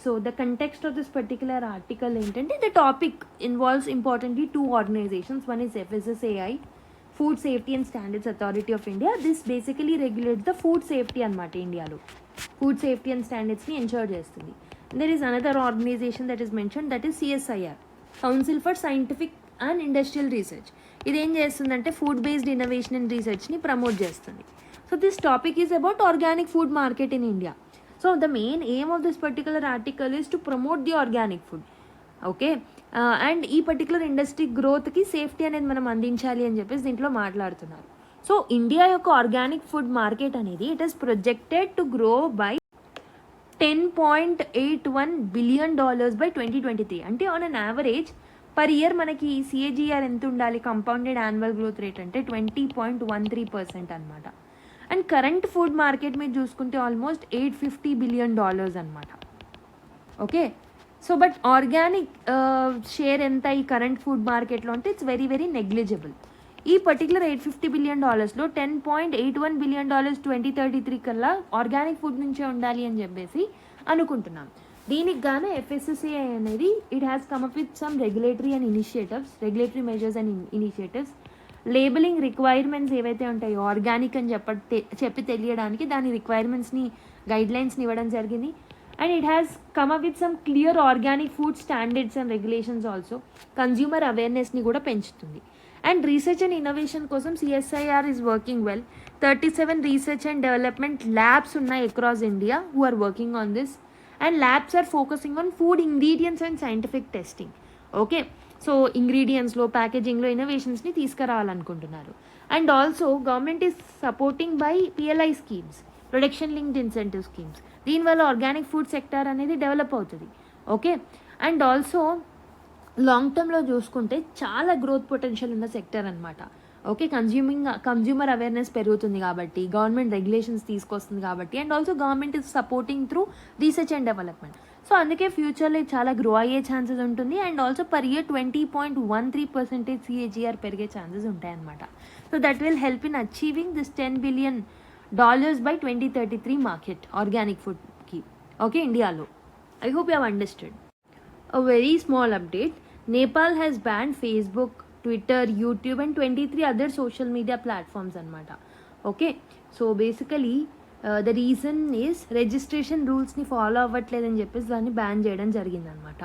So the context of this particular article ఏంటంటే the topic involves importantly 2 organizations. One is FSSAI, food safety and standards authority of India. This basically regulates the food safety అనమాట. ఇండియాలో food safety and స్టాండర్డ్స్ని ensure చేస్తుంది. There is another organization that is mention, that is CSIR, council for scientific and industrial research. ఇదేం చేస్తుందంటే food based innovation and రీసెర్చ్ని promote చేస్తుంది. So this topic is about organic food market in India. So the main aim of this particular article is to promote the organic food. Okay, and ఈ particular industry గ్రోత్కి safety అనేది మనం అందించాలి అని చెప్పేసి దీంట్లో మాట్లాడుతున్నారు. సో ఇండియా యొక్క ఆర్గానిక్ ఫుడ్ మార్కెట్ అనేది it is projected to grow by $10.81 billion by 2023. అంటే on an average per year మనకి CAGR ఎంత ఉండాలి, కంపౌండెడ్ యాన్యువల్ గ్రోత్ రేట్ అంటే 20.13% అనమాట. అండ్ కరెంట్ ఫుడ్ మార్కెట్ మీరు చూసుకుంటే ఆల్మోస్ట్ $850 billion అనమాట. Okay, so but organic share ఎంత ఈ కరెంట్ ఫుడ్ మార్కెట్లో అంటే ఇట్స్ వెరీ వెరీ నెగ్లిజిబుల్. ఈ పర్టికులర్ $850 billion $10.81 billion 2033 కల్లా ఆర్గానిక్ ఫుడ్ నుంచే ఉండాలి అని చెప్పేసి అనుకుంటున్నాం. దీనికి గాను FSSAI అనేది it has come up with some regulatory measures and initiatives. Labelling requirements ఏవైతే ఉంటాయో ఆర్గానిక్ అని చెప్పి తెలియడానికి దాని రిక్వైర్మెంట్స్ని, గైడ్లైన్స్ని ఇవ్వడం జరిగింది. And it has come up with some clear organic food standards and regulations also. Consumer అవేర్నెస్ని కూడా పెంచుతుంది. అండ్ రీసెర్చ్ అండ్ ఇన్నోవేషన్ కోసం CSIR is working well. 37 research and development labs ఉన్నాయి across India who are working on this. And labs are focusing on food ingredients and scientific testing. Okay, so ఇంగ్రీడియంట్స్లో, ప్యాకేజింగ్లో ఇన్నోవేషన్స్ని తీసుకురావాలనుకుంటున్నారు. And also government is supporting by PLI schemes, production linked incentive schemes. దీనివల్ల organic food sector అనేది develop అవుతుంది. Okay, and also long టర్మ్లో చూసుకుంటే చాలా గ్రోత్ పొటెన్షియల్ ఉన్న సెక్టర్ అనమాట. ఓకే, కన్జ్యూమర్ అవేర్నెస్ పెరుగుతుంది కాబట్టి, గవర్నమెంట్ రెగ్యులేషన్స్ తీసుకొస్తుంది కాబట్టి, and also government is supporting through research and development. So అందుకే ఫ్యూచర్లో చాలా గ్రో అయ్యే ఛాన్సెస్ ఉంటుంది. And also per year 20.13% CAGR పెరిగే ఛాన్సెస్ ఉంటాయన్నమాట. So that will help in achieving this $10 billion by 2033 market organic ఫుడ్కి. ఓకే, ఇండియాలో. I hope you have understood. A very small update, Nepal has banned Facebook, Twitter, YouTube and 23 other social media platforms అనమాట. Okay, so basically the reason is registration రూల్స్ని follow అవ్వట్లేదని చెప్పేసి దాన్ని ban చేయడం జరిగిందనమాట.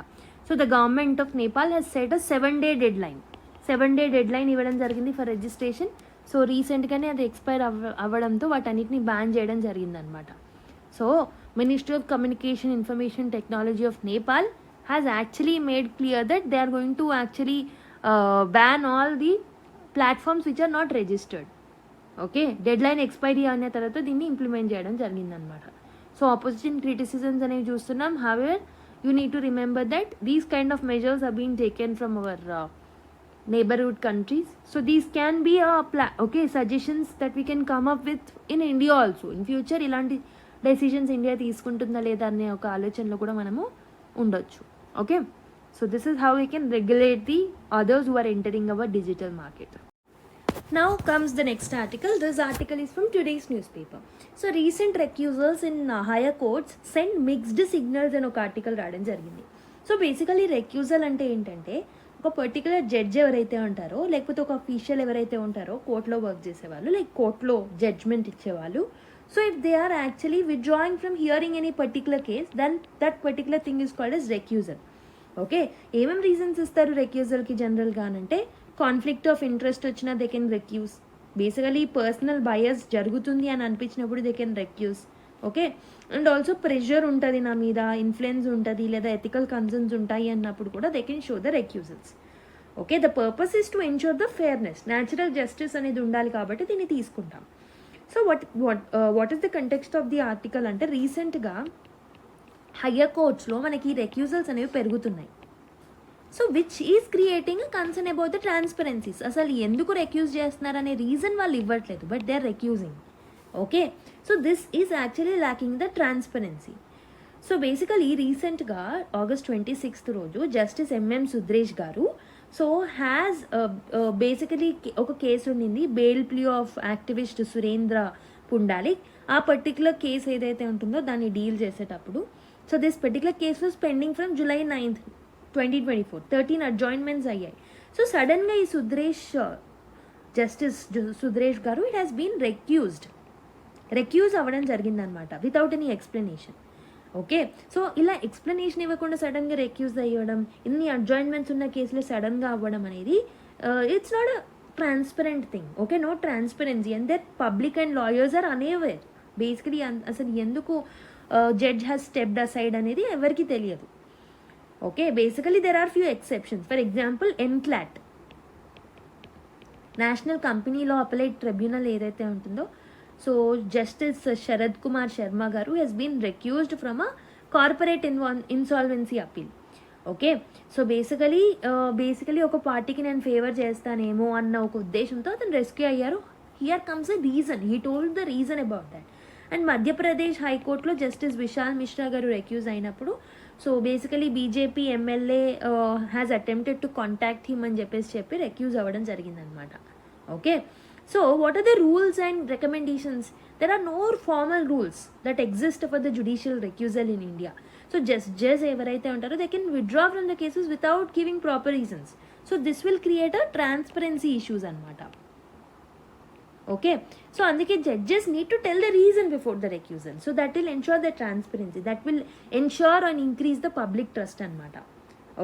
So the government of Nepal has set a 7-day deadline ఇవ్వడం జరిగింది for registration. So రీసెంట్గానే అది ఎక్స్పైర్ అవ్వడంతో వాటన్నిటిని బ్యాన్ చేయడం జరిగిందనమాట. So ministry of communication, information technology of Nepal has actually made clear that they are going to actually ban all the platforms which are not registered. Okay, deadline expiry అయిన తర్వాత దీన్ని implement చేయడం జరిగిందనమాట. So opposition criticisms అనేవి చూస్తున్నాం. However you need to remember that these kind of measures are being taken from our neighborhood countries. So these can be suggestions that we can come up with in India also. In future ఇలాంటి decisions India తీసుకుంటుందా లేదా అనే ఒక ఆలోచనలో కూడా మనము ఉండొచ్చు. Okay, so this is how we can regulate the others who are entering our digital market. Now comes the next article. This article is from today's newspaper. So recent recusals in higher courts send mixed signals అని ఒక article రావడం జరిగింది. So basically రెక్యూజల్ అంటే ఏంటంటే ఒక particular judge ఎవరైతే ఉంటారో లేకపోతే ఒక అఫీషియల్ ఎవరైతే ఉంటారో కోర్టులో వర్క్ చేసేవాళ్ళు, లైక్ కోర్టులో జడ్జ్మెంట్ ఇచ్చేవాళ్ళు. So if they are actually withdrawing from hearing any particular case, then that particular thing is called as recusal. Okay, ఏమేమి రీజన్స్ ఇస్తారు రెక్యూజల్కి జనరల్గా అంటే కాన్ఫ్లిక్ట్ ఆఫ్ ఇంట్రెస్ట్ వచ్చినా they can recuse, basically personal bias జరుగుతుంది అని అనిపించినప్పుడు they can recuse. Okay, and also pressure ఉంటుంది నా మీద, ఇన్ఫ్లుయెన్స్ ఉంటుంది లేదా ఎథికల్ కన్సర్న్స్ ఉంటాయి అన్నప్పుడు కూడా they can show the recusals. Okay, the purpose is to ensure the fairness, natural justice అనేది ఉండాలి కాబట్టి దీన్ని తీసుకుంటాం. So what is the context of the article అంటే రీసెంట్గా హయ్యర్ కోర్ట్స్లో మనకి రెక్యూజల్స్ అనేవి పెరుగుతున్నాయి. So which is creating concern about the transparencies. అసలు ఎందుకు రెక్యూజ్ చేస్తున్నారనే రీజన్ వాళ్ళు ఇవ్వట్లేదు, but they are recusing. Okay, so this is actually lacking the transparency. So basically రీసెంట్గా August 26 రోజు జస్టిస్ ఎంఎం సుద్రేష్ గారు సో హ్యాస్ బేసికలీ ఒక కేసు ఉండింది, bail plea of activist Surendra Pundalik. ఆ పర్టికులర్ కేసు ఏదైతే ఉంటుందో దాన్ని డీల్ చేసేటప్పుడు సో దిస్ పర్టికులర్ కేసు was pending from July 9th, 2024. 13 adjournments అయ్యాయి. సో సడన్గా ఈ జస్టిస్ సుద్రేష్ గారు ఇట్ హ్యాస్ బీన్ రెక్యూజ్ అవ్వడం జరిగిందనమాట without any explanation. Okay, so ఇలా ఎక్స్ప్లెనేషన్ ఇవ్వకుండా సడన్గా రెక్యూజ్ అయ్యడం, ఇన్ని అడ్జాయిన్మెంట్స్ ఉన్న కేసులో సడన్గా అవ్వడం అనేది it's not a transparent thing. Okay, no transparency and that public and lawyers are unaware. Basically అసలు ఎందుకు జడ్జ్ హ్యాస్ స్టెప్డ్ అసైడ్ అనేది ఎవరికి తెలియదు. Okay, basically there are few exceptions. For example NCLAT, national company law appellate tribunal ఏదైతే ఉంటుందో, so justice Sharad Kumar Sharma గారు has been recused from a corporate insolvency appeal. Okay, so basically ఒక పార్టీకి నేను favour చేస్తానేమో అన్న ఒక ఉద్దేశంతో అతను రెస్క్యూ అయ్యారు. Here comes a reason, he told the reason about that. And Madhya Pradesh హైకోర్టులో జస్టిస్ విశాల్ మిశ్రా గారు రెక్యూజ్ అయినప్పుడు so basically BJP MLA has attempted to contact him అని చెప్పి రెక్యూజ్ అవ్వడం జరిగిందనమాట. Okay, so what are the rules and recommendations? There are no formal rules that exist for the judicial recusal in India. So judges ఎవరైతే ఉంటారో they can withdraw from the cases without giving proper reasons. So this will create a transparency issues అనమాట. Okay, so అందుకే judges need to tell the reason before the recusal. So that will ensure the transparency, that will ensure and increase the public trust అనమాట.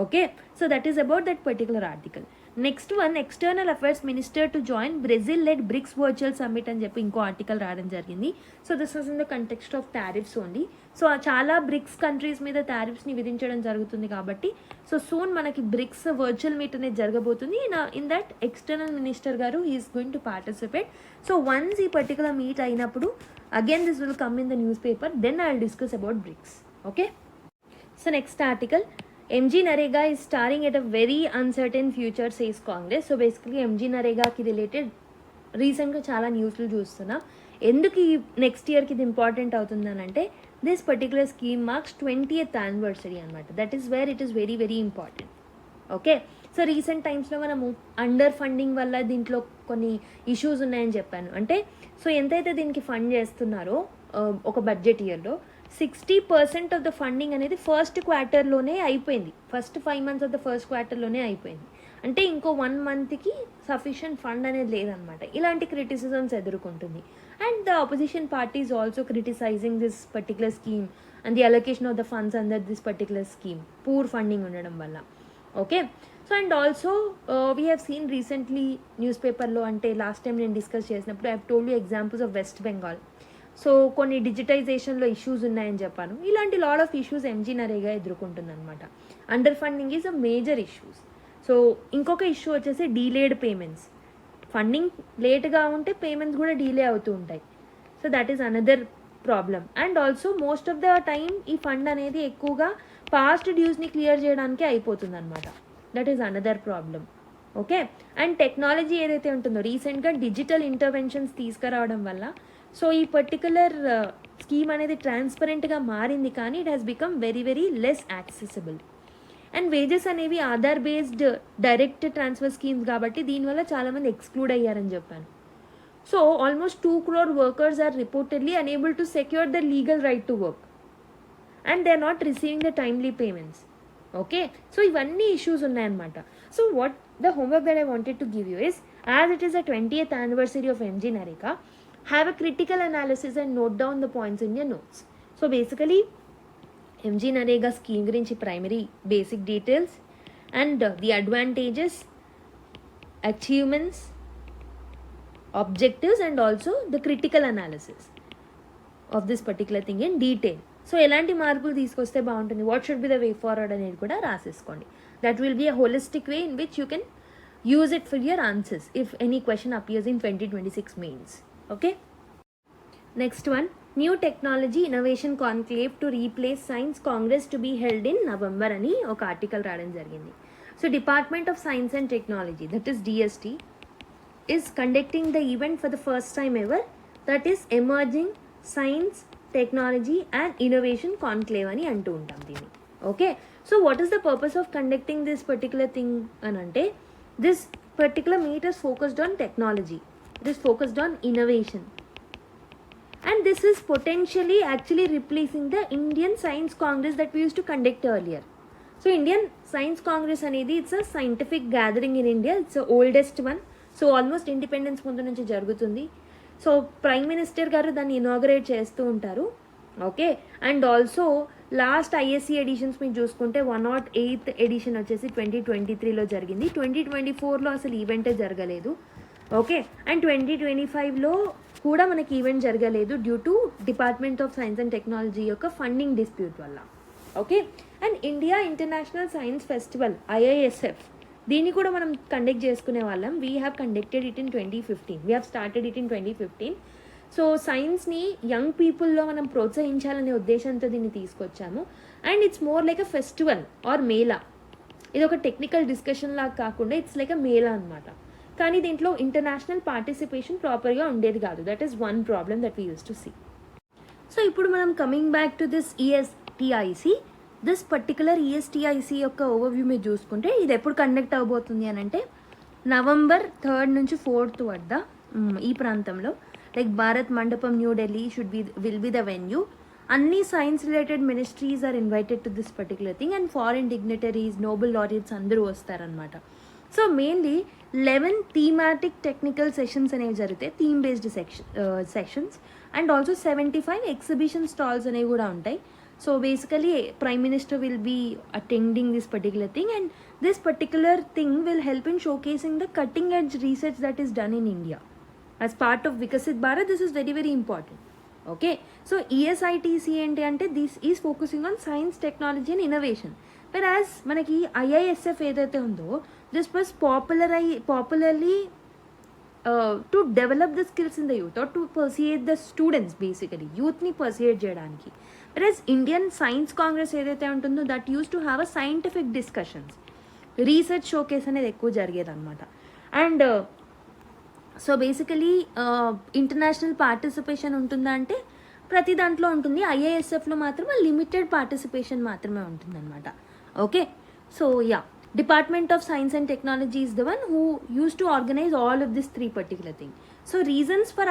Okay, so that is about that particular article. Next one, external affairs minister to join Brazil led BRICS virtual summit అని చెప్పి ఇంకో article రావడం జరిగింది. So this was in the context of tariffs only. So చాలా BRICS countries మీద టారిఫ్స్ని విధించడం జరుగుతుంది కాబట్టి సో సూన్ మనకి బ్రిక్స్ వర్చువల్ మీట్ అనేది జరగబోతుంది. ఇన్ దట్ ఎక్స్టర్నల్ మినిస్టర్ గారు is going to participate. So once ఈ పర్టికులర్ మీట్ అయినప్పుడు again this will come in the newspaper, then I will discuss about BRICS. Okay, so next article, MGNREGA is staring at a very uncertain future, says Congress. So basically MGNREGAకి related రీసెంట్గా చాలా న్యూస్లు చూస్తున్నాం. ఎందుకు ఈ next ఇయర్కి ఇది important అవుతుందని అంటే this particular scheme marks 20th anniversary అనమాట. That is where it is very very important. Okay, so recent టైమ్స్లో మనము అండర్ ఫండింగ్ వల్ల దీంట్లో కొన్ని ఇష్యూస్ ఉన్నాయని చెప్పాను. అంటే సో ఎంతైతే దీనికి ఫండ్ చేస్తున్నారో ఒక బడ్జెట్ ఇయర్లో 60% ఆఫ్ ద ఫండింగ్ అనేది ఫస్ట్ క్వార్టర్లోనే అయిపోయింది. First 5 months of the first క్వార్టర్లోనే అయిపోయింది. అంటే ఇంకో 1 monthకి సఫిషియంట్ ఫండ్ అనేది లేదనమాట. ఇలాంటి క్రిటిసిజమ్స్ ఎదుర్కొంటుంది. And the opposition party is also criticising this particular scheme and the allocation of the funds under this particular scheme, poor funding ఉండడం వల్ల. Okay, so and also we have seen recently news పేపర్లో, అంటే last time నేను discuss చేసినప్పుడు I have told you examples of West Bengal. So కొన్ని డిజిటైజేషన్లో issues ఉన్నాయని చెప్పాను. ఇలాంటి లాట్ ఆఫ్ ఇష్యూస్ MGNREGA ఎదుర్కొంటుంది అనమాట. Under funding is a major issues. So ఇంకొక ఇష్యూ వచ్చేసి డీలేడ్ పేమెంట్స్. ఫండింగ్ లేట్గా ఉంటే పేమెంట్స్ కూడా డీలే అవుతూ ఉంటాయి. So that is another problem. And also most of the time ఈ ఫండ్ అనేది ఎక్కువగా పాస్ట్ డ్యూస్ని క్లియర్ చేయడానికే అయిపోతుంది అనమాట. That is another problem. Okay, and technology ఏదైతే ఉంటుందో రీసెంట్గా డిజిటల్ ఇంటర్వెన్షన్స్ తీసుకురావడం వల్ల సో ఈ పర్టికులర్ స్కీమ్ అనేది ట్రాన్స్పరెంట్గా మారింది, కానీ it has become very very less accessible. And wages అనేవి Aadhaar based direct transfer schemes కాబట్టి దీనివల్ల చాలామంది ఎక్స్క్లూడ్ అయ్యారని చెప్పాను. So almost 2 crore workers are reportedly unable to secure their legal right to work and they are not receiving the timely payments. Okay, so ఇవన్నీ issues ఉన్నాయన్నమాట. So what the homework that I wanted to give you is, as it is the 20th anniversary of MGNREGA, have a critical analysis and note down the points in your notes. So basically MGNREGA scheme గురించి primary basic details and the advantages, achievements, objectives and also the critical analysis of this particular thing in detail. So ఎలాంటి మార్పులు తీసుకొస్తే బాగుంటుంది, what should be the way forward అనేది కూడా రాసేసుకోండి. That will be a holistic way in which you can use it for your answers if any question appears in 2026 mains. Okay, next one, new technology innovation conclave to replace science congress to be held in November అని ఒక article రాయడం జరిగింది. So department of science and technology, that is DST, is conducting the event for the first time ever, that is emerging science technology and innovation conclave అని అంటూ ఉంటాం దీన్ని. Okay, so what is the purpose of conducting this particular thing అని అంటే, this particular meet is focused on technology, it is focused on innovation, and this is potentially actually replacing the Indian Science Congress that we used to conduct earlier. So Indian Science Congress అనేది it's a scientific gathering in India, it's the oldest one. So almost independence ముందు నుంచి జరుగుతుంది. So prime minister గారు దాన్ని inaugurate చేస్తూ ఉంటారు. Okay, and also last ISC editions మీరు చూసుకుంటే 108th ఎడిషన్ వచ్చేసి 2023లో జరిగింది. 2024లో అసలు ఈవెంటే జరగలేదు. ఓకే, అండ్ 2025లో కూడా మనకి ఈవెంట్ జరగలేదు due to department of science and technology యొక్క ఫండింగ్ డిస్ప్యూట్ వల్ల. Okay, and India international science festival IISF, దీన్ని కూడా మనం కండక్ట్ చేసుకునే వాళ్ళం. We have conducted it in 2015, we have started it in 2015. So సైన్స్ని యంగ్ పీపుల్లో మనం ప్రోత్సహించాలనే ఉద్దేశంతో దీన్ని తీసుకొచ్చాము. And it's more like a festival or mela. ఇది ఒక టెక్నికల్ డిస్కషన్ లాగా కాకుండా ఇట్స్ లైక్ అ మేళా అనమాట. కానీ దీంట్లో ఇంటర్నేషనల్ పార్టిసిపేషన్ ప్రాపర్గా ఉండేది కాదు. That is one problem that we use to see. So ఇప్పుడు మనం coming back to this ESTIC, this particular ESTIC యొక్క ఓవర్వ్యూ మీరు చూసుకుంటే ఇది ఎప్పుడు కండక్ట్ అవబోతుంది అని అంటే November 3rd నుంచి 4th వద్ద ఈ ప్రాంతంలో, like Bharat Mandapam, New Delhi will be the venue. అన్ని science related ministries are invited to this particular thing and foreign dignitaries, Nobel laureates అందరూ వస్తారనమాట. So mainly 11 thematic technical sessions అనేవి జరుగుతాయి, theme based sessions, and also 75 exhibition stalls అనేవి కూడా ఉంటాయి. So basically Prime Minister will be attending this particular thing, and this particular thing will help in showcasing the cutting edge research that is done in India. As part of Vikasit Bharat, this is very very important. Okay, so ESITC ante ante this is focusing on science, technology and innovation, whereas manaki IISF edaithe undo, this was popularly to develop the skills in the youth or to persuade the students, basically youth ni persuade cheyadaniki. Whereas Indian Science Congress ఏదైతే ఉంటుందో that use to have a scientific discussions, research showcase అనేది ఎక్కువ జరిగేది అనమాట. And so basically international participation ఉంటుందా అంటే ప్రతి దాంట్లో ఉంటుంది. IISFలో మాత్రం లిమిటెడ్ పార్టిసిపేషన్ మాత్రమే ఉంటుందన్నమాట. Okay, so yeah, Department of Science and Technology is the one who used to organize all of this 3 particular thing. So reasons for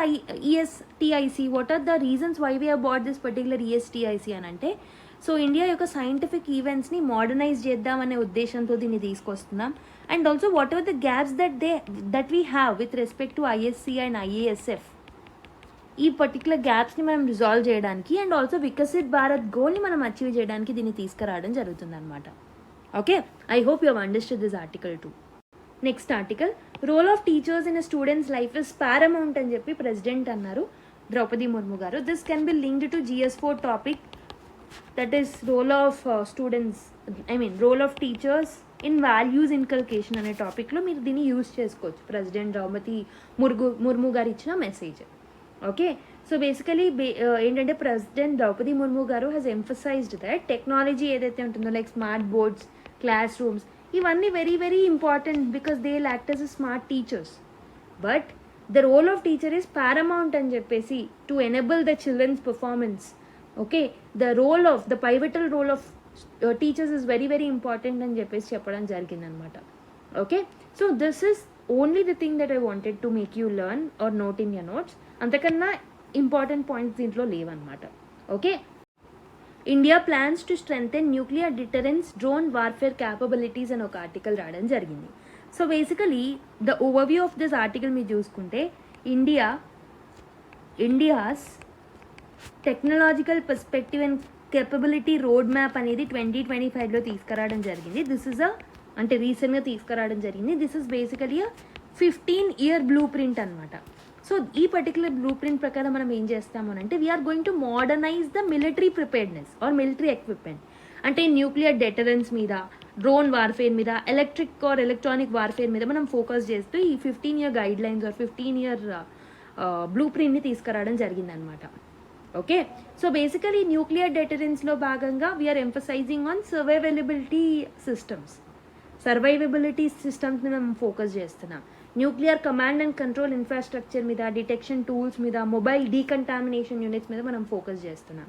ESTIC, what are the reasons why we have bought this particular ESTIC anante, so India యొక్క scientific events ని modernise చేద్దాం అనే ఉద్దేశంతో దీన్ని తీసుకొస్తున్నాం. And also whatever the gaps that we have with respect to ISC and IASF, ఈ particular గ్యాప్స్ని మనం రిజాల్వ్ చేయడానికి అండ్ ఆల్సో వికసిత్ భారత్ గోల్ని మనం అచీవ్ చేయడానికి దీన్ని తీసుకురావడం జరుగుతుంది అనమాట. Okay, I hope you have understood this article too. Next article, role of teachers in a students life is paramount అని చెప్పి ప్రెసిడెంట్ అన్నారు ద్రౌపది ముర్ము గారు. This can be linked to GS4 topic, that is role of students, role of teachers in values inculcation అనే టాపిక్లో మీరు దీన్ని use చేసుకోవచ్చు. President Draupadi Murmu గారు ఇచ్చిన మెసేజ్. ఓకే, సో బేసికలీ ఏంటంటే ప్రెసిడెంట్ ద్రౌపది ముర్ము గారు హ్యాస్ ఎంఫసైజ్డ్ దట్ టెక్నాలజీ ఏదైతే ఉంటుందో like smart boards, classrooms, ఇవన్నీ very very important because they will act as a smart teachers. But the role of teacher is paramount అని చెప్పేసి to enable the children's performance. Okay, the pivotal role of teachers is very very important అని చెప్పేసి చెప్పడం జరిగిందనమాట. Okay, so this is only the thing that I wanted to make you learn or note in your notes. అంతకన్నా important points దీంట్లో లేవన్నమాట. Okay, India plans to strengthen nuclear deterrence drone warfare capabilities అని ఒక article రావడం జరిగింది. So basically the overview of this article మీరు చూసుకుంటే India's technological perspective and capability road map అనేది 2025లో తీసుకురావడం జరిగింది. అంటే రీసెంట్గా తీసుకురావడం జరిగింది. This is basically 15-year blueprint అనమాట. సో ఈ పర్టికులర్ బ్లూ ప్రింట్ ప్రకారం మనం ఏం చేస్తాము అంటే we're going to modernise the military preparedness or military equipment. అంటే న్యూక్లియర్ డెటరెన్స్ మీద, డ్రోన్ వార్ఫేర్ మీద, ఎలక్ట్రిక్ ఆర్ ఎలక్ట్రానిక్ వార్ఫేర్ మీద మనం ఫోకస్ చేస్తూ ఈ 15-year guidelines or 15-year blue ప్రింట్ని తీసుకురావడం జరిగిందనమాట. ఓకే, సో బేసికలీ న్యూక్లియర్ డెటరెన్స్లో భాగంగా వీఆర్ ఎంఫసైజింగ్ ఆన్ సర్వైవబిలిటీ సిస్టమ్స్ని మేము ఫోకస్ చేస్తున్నాం. Nuclear command and control infrastructure మీద, డిటెక్షన్ టూల్స్ మీద, మొబైల్ డీకంటామినేషన్ యూనిట్స్ మీద మనం ఫోకస్ చేస్తున్నాం.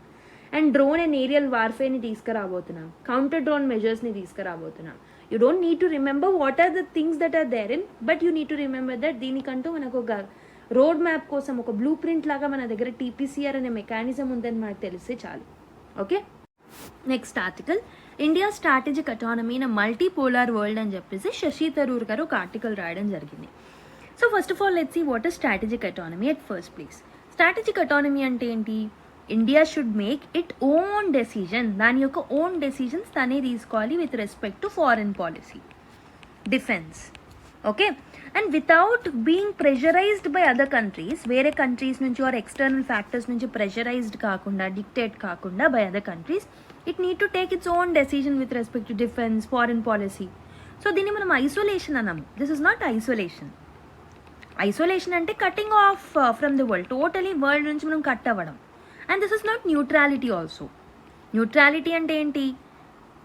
అండ్ డ్రోన్ అండ్ ఏరియల్ వార్ఫేర్ని తీసుకురాబోతున్నాం. కౌంటర్ డ్రోన్ మెజర్స్ని తీసుకురాబోతున్నాం. You don't need to remember what are the things that are there in, but you need to remember that దీనికంటూ మనకు ఒక రోడ్ మ్యాప్ కోసం ఒక బ్లూ ప్రింట్ లాగా మన దగ్గర TPCR అనే మెకానిజం ఉందని మనకు తెలిస్తే చాలు. Okay, next article India strategic autonomy in multipolar world అని చెప్పేసి శశి థరూర్ గారు ఒక ఆర్టికల్ రాయడం జరిగింది. So first of all let's see what is strategic autonomy at first place. Strategic autonomy అంటే ఏంటి? India should make it own decision, దాని యొక్క ఓన్ డెసిజన్స్ తనే తీసుకోవాలి with respect to foreign policy, defence. Okay, and without being pressurised by other countries, వేరే countries నుంచి or external factors నుంచి pressurised కాకుండా, డిక్టేట్ కాకుండా by other countries, it need to take its own decision with respect to defence, foreign policy. So దీన్ని మనం isolation అన్నాము. This is not isolation. Isolation అంటే cutting off from the world, totally world నుంచి మనం cut అవ్వడం. And this is not neutrality also. Neutrality అంటే ఏంటి?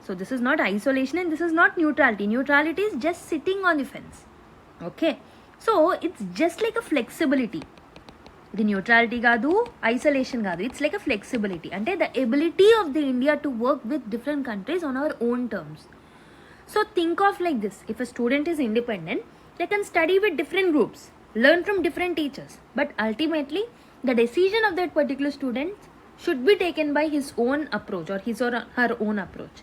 So this is not isolation and this is not neutrality. Neutrality is just sitting on the fence. Okay, so it's just like a flexibility. ఇది neutrality కాదు, isolation కాదు, it's like a flexibility. అంటే the ability of the India to work with different countries on our own terms. So think of like this, if a student is independent, they can study with different groups, learn from different teachers, but ultimately the decision of that particular student should be taken by his own approach or his or her own approach.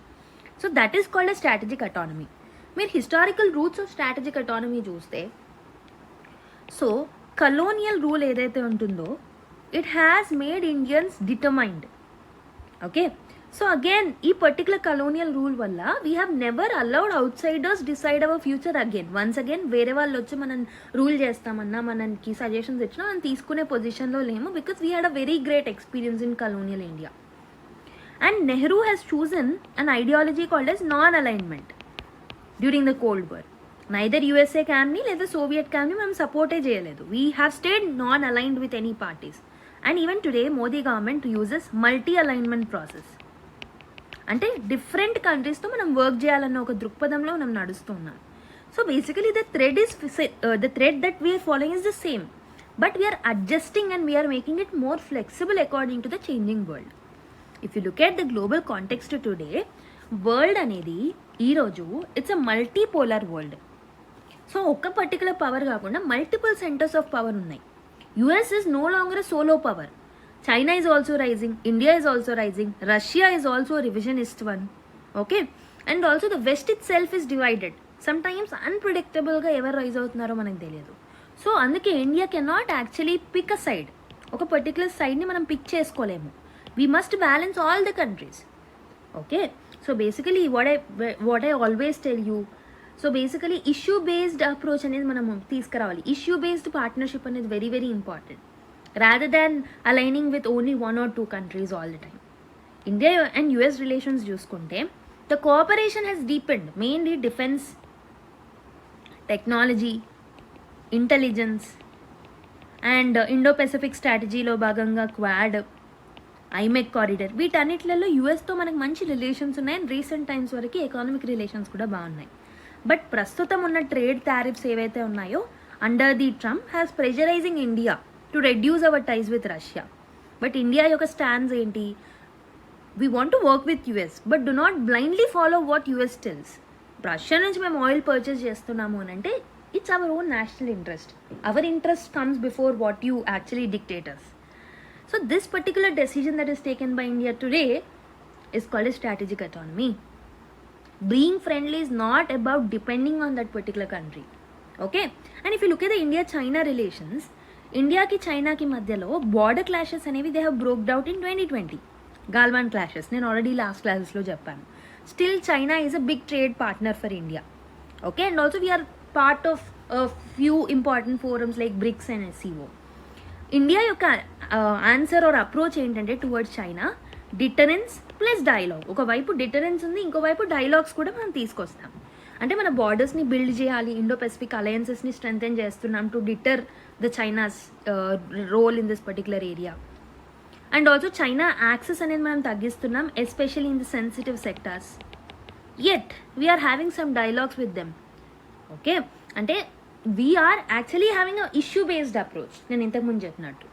So that is called a strategic autonomy. మీరు historical roots of strategic autonomy చూస్తే, so colonial rule ఏదైతే ఉంటుందో it has made Indians determined. Okay, so again ఈ particular colonial rule వల్ల we have never allowed outsiders decide our future again. Once again వేరే వాళ్ళు వచ్చి మనం rule చేస్తామన్నా, మనకి సజెషన్స్ ఇచ్చినా మనం తీసుకునే పొజిషన్లో లేము, because we had a very great experience in colonial India. And Nehru has chosen an ideology called as non alignment during the cold war. Neither USA క్యామ్ని లేదా సోవియట్ క్యామ్ని మనం సపోర్టే చేయలేదు. We have stayed non aligned with any parties. And even today Modi government uses multi alignment process. అంటే different కంట్రీస్తో మనం work చేయాలన్న ఒక దృక్పథంలో మనం నడుస్తున్నాం. So basically the thread that we are following is the same, but we are adjusting and we are making it more flexible according to the changing world. If you look at the global context today, world అనేది ఈరోజు it's a multipolar world. So ఒక్క particular power కాకుండా multiple centres of power ఉన్నాయి. US is no longer a solo power. China is also rising, India is also rising, Russia is also a revisionist one. Okay, and also the West itself is divided. Sometimes unpredictable ga ever rise avutunnaro manaku teliyadu. So అందుకే India cannot actually pick a side. ఒక పర్టికులర్ సైడ్ని మనం pick చేసుకోలేము. We must balance all the countries. Okay, so basically what I always tell you, so basically issue based approach అనేది మనం తీసుకురావాలి. Issue based partnership అనేది very very important, rather than aligning with only 1 or 2 countries all the time. India and US relations చూసుకుంటే the cooperation has depend mainly defence, technology, intelligence and Indo Pacific స్ట్రాటజీలో భాగంగా quad, ఐమెక్ corridor, వీటన్నిట్లలో యుఎస్తో మనకు మంచి relations ఉన్నాయి. And recent times వరకు economic relations కూడా బాగున్నాయి. But ప్రస్తుతం ఉన్న ట్రేడ్ టారిఫ్స్ ఏవైతే ఉన్నాయో under the Trump has pressurising India to reduce our ties with Russia. But India యొక్క స్టాండ్స్ ఏంటి? We want to work with US, but do not blindly follow what US tells. Russia నుంచి మేము oil purchase చేస్తున్నాము అని అంటే it's our own national interest. Our interest comes before what you actually dictate us. So this particular decision that is taken by India today is called as strategic autonomy. Being friendly is not about depending on that particular country. Okay, and if you look at the India-China relations, ఇండియాకి చైనాకి మధ్యలో border clashes అనేవి they have broked out in 2020. Galwan clashes నేను already last క్లాసెస్లో చెప్పాను. Still China is a big trade partner for India. Okay, and also we're part of few important forums like BRICS and SEO. India యొక్క answer or approach ఏంటంటే towards China deterrence plus dialogue. ఒకవైపు deterrence ఉంది, ఇంకోవైపు dialogues కూడా మనం తీసుకొస్తాం. అంటే మన బార్డర్స్ని బిల్డ్ చేయాలి, ఇండో పెసిఫిక్ అలయన్సెస్ని స్ట్రెంథెన్ చేస్తున్నాం to deter the China's role in this particular area. And also China access అనేది మనం తగ్గిస్తున్నాం, especially in the sensitive sectors. Yet we're having some dialogues with them. Okay, అంటే we're actually having a issue based approach, నేను ఇంతకుముందు చెప్పినట్టు.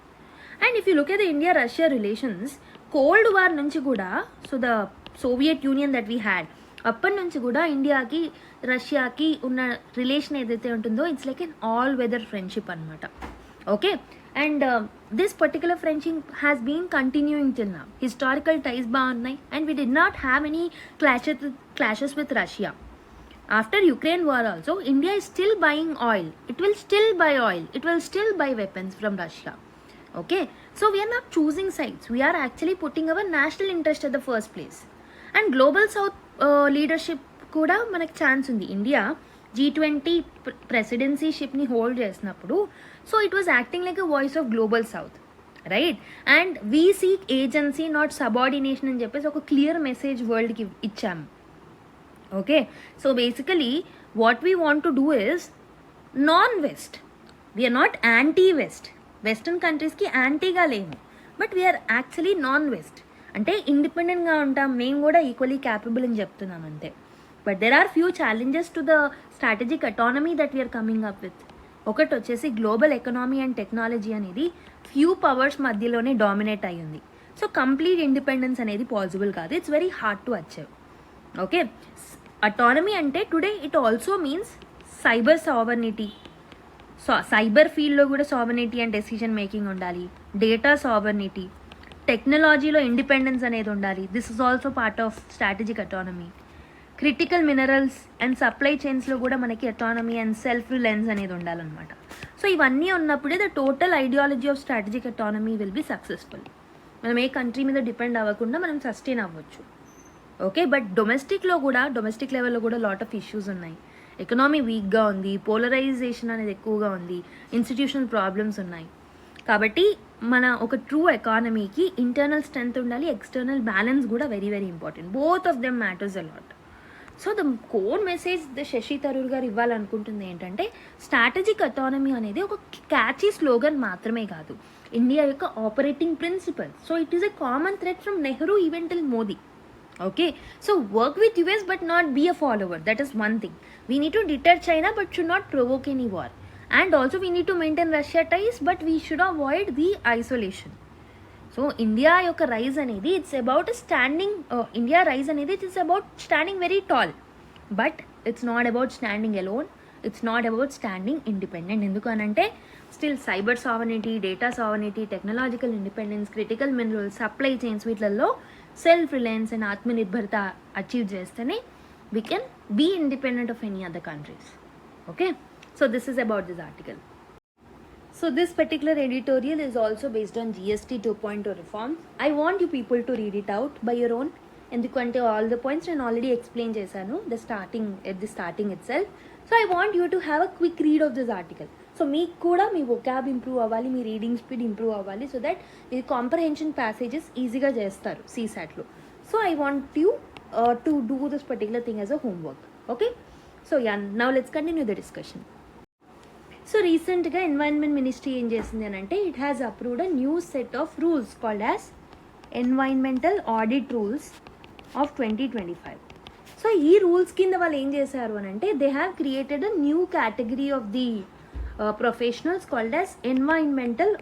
And if you look at the India Russia relations, cold war నుంచి కూడా, so the Soviet Union that we had, అప్పటి నుంచి కూడా ఇండియాకి రష్యాకి ఉన్న రిలేషన్ ఏదైతే ఉంటుందో it's like an all weather friendship అనమాట. Okay, and this particular friendship has been continuing till now. Historical ties బాగున్నాయి and we did not have any clashes with Russia. After Ukraine war also, India is still buying oil. It will still buy oil. It will still buy weapons from Russia. Okay, so we are not choosing sides. We are actually putting our national interest at the first place. And global south leadership kuda manaku chance undi. India G20 presidency ship ni hold chesinapudu, so it was acting like a voice of global south, right? And we seek agency, not subordination అని చెప్పేసి ఒక clear message వరల్డ్కి ఇచ్చాము. Okay, so basically what we want to do is non-West. We are not anti-West. Western countries ki anti-ga lemu, but we are actually non-West. అంటే ఇండిపెండెంట్గా ఉంటాం, మేము కూడా equally capable అని చెప్తున్నాం అంతే. But there are few challenges to the strategic autonomy that we're coming up with. ఒకటి వచ్చేసి గ్లోబల్ ఎకనామీ అండ్ టెక్నాలజీ అనేది ఫ్యూ పవర్స్ మధ్యలోనే డామినేట్ అయ్యింది. సో కంప్లీట్ ఇండిపెండెన్స్ అనేది పాసిబుల్ కాదు. It's very hard to achieve. Okay, autonomy అంటే today it also means cyber sovereignty. So cyber ఫీల్డ్లో కూడా సావర్నిటీ అండ్ డెసిషన్ మేకింగ్ ఉండాలి, డేటా సావర్నిటీ, టెక్నాలజీలో ఇండిపెండెన్స్ అనేది ఉండాలి. This is also part of strategic autonomy. Critical minerals and supply చైన్స్లో కూడా మనకి అటానమీ అండ్ సెల్ఫ్ రిలయన్స్ అనేది ఉండాలన్నమాట. సో ఇవన్నీ ఉన్నప్పుడే the total ideology of strategic autonomy will be successful. మనం ఏ కంట్రీ మీద డిపెండ్ అవ్వకుండా మనం సస్టైన్ అవ్వచ్చు. ఓకే, బట్ డొమెస్టిక్ లెవెల్లో కూడా లాట్ ఆఫ్ ఇష్యూస్ ఉన్నాయి. ఎకనామీ వీక్గా ఉంది, పోలరైజేషన్ అనేది ఎక్కువగా ఉంది, ఇన్స్టిట్యూషనల్ ప్రాబ్లమ్స్ ఉన్నాయి. కాబట్టి మన ఒక ట్రూ ఎకానమీకి ఇంటర్నల్ స్ట్రెంగ్త్ ఉండాలి, ఎక్స్టర్నల్ బ్యాలెన్స్ కూడా very very important. Both of them matters a lot. So the core message the Shashi Tharoor గారు ఇవ్వాలనుకుంటుంది ఏంటంటే, స్ట్రాటజిక్ అటానమీ అనేది ఒక క్యాచీ స్లోగన్ మాత్రమే కాదు, ఇండియా యొక్క operating principle. So it is a common thread from Nehru even till Modi. Okay, so work with US but not be a follower. That is one thing. We need to deter China but should not provoke any war. And also we need to maintain Russia ties but we should avoid the isolation. So India యొక్క rise అనేది it's about standing, India rise అనేది it's about standing very tall. But it's not about standing alone. It's not about standing independent. ఎందుకు అనంటే still cyber sovereignty, data sovereignty, technological independence, critical minerals, supply chains, వీటిల్లో self reliance and Atmanirbharta achieve చేస్తేనే we can be independent of any other countries. Okay, so this is about this article. So this particular editorial is also based on GST 2.0 reforms. I want you people to read it out by your own. ఎందుకంటే all the points నేను already explain చేశాను at the starting it self. So I want you to have a quick read of this article. So మీకు కూడా మీ vocab improve అవ్వాలి, మీ reading speed improve అవ్వాలి, so that ఇది కాంప్రహెన్షన్ ప్యాసేజెస్ ఈజీగా చేస్తారు CSATలో. So I want you to do this particular thing as a homework. Okay, so yeah, now let's continue the discussion. So రీసెంట్గా ఎన్వైరన్మెంట్ మినిస్ట్రీ ఏం చేసింది అని అంటే, it has approved a new set of rules called as environmental audit rules of 2025. So ఈ rules కింద వాళ్ళు ఏం చేశారు అని అంటే, they have created a new category of the professionals called as environmental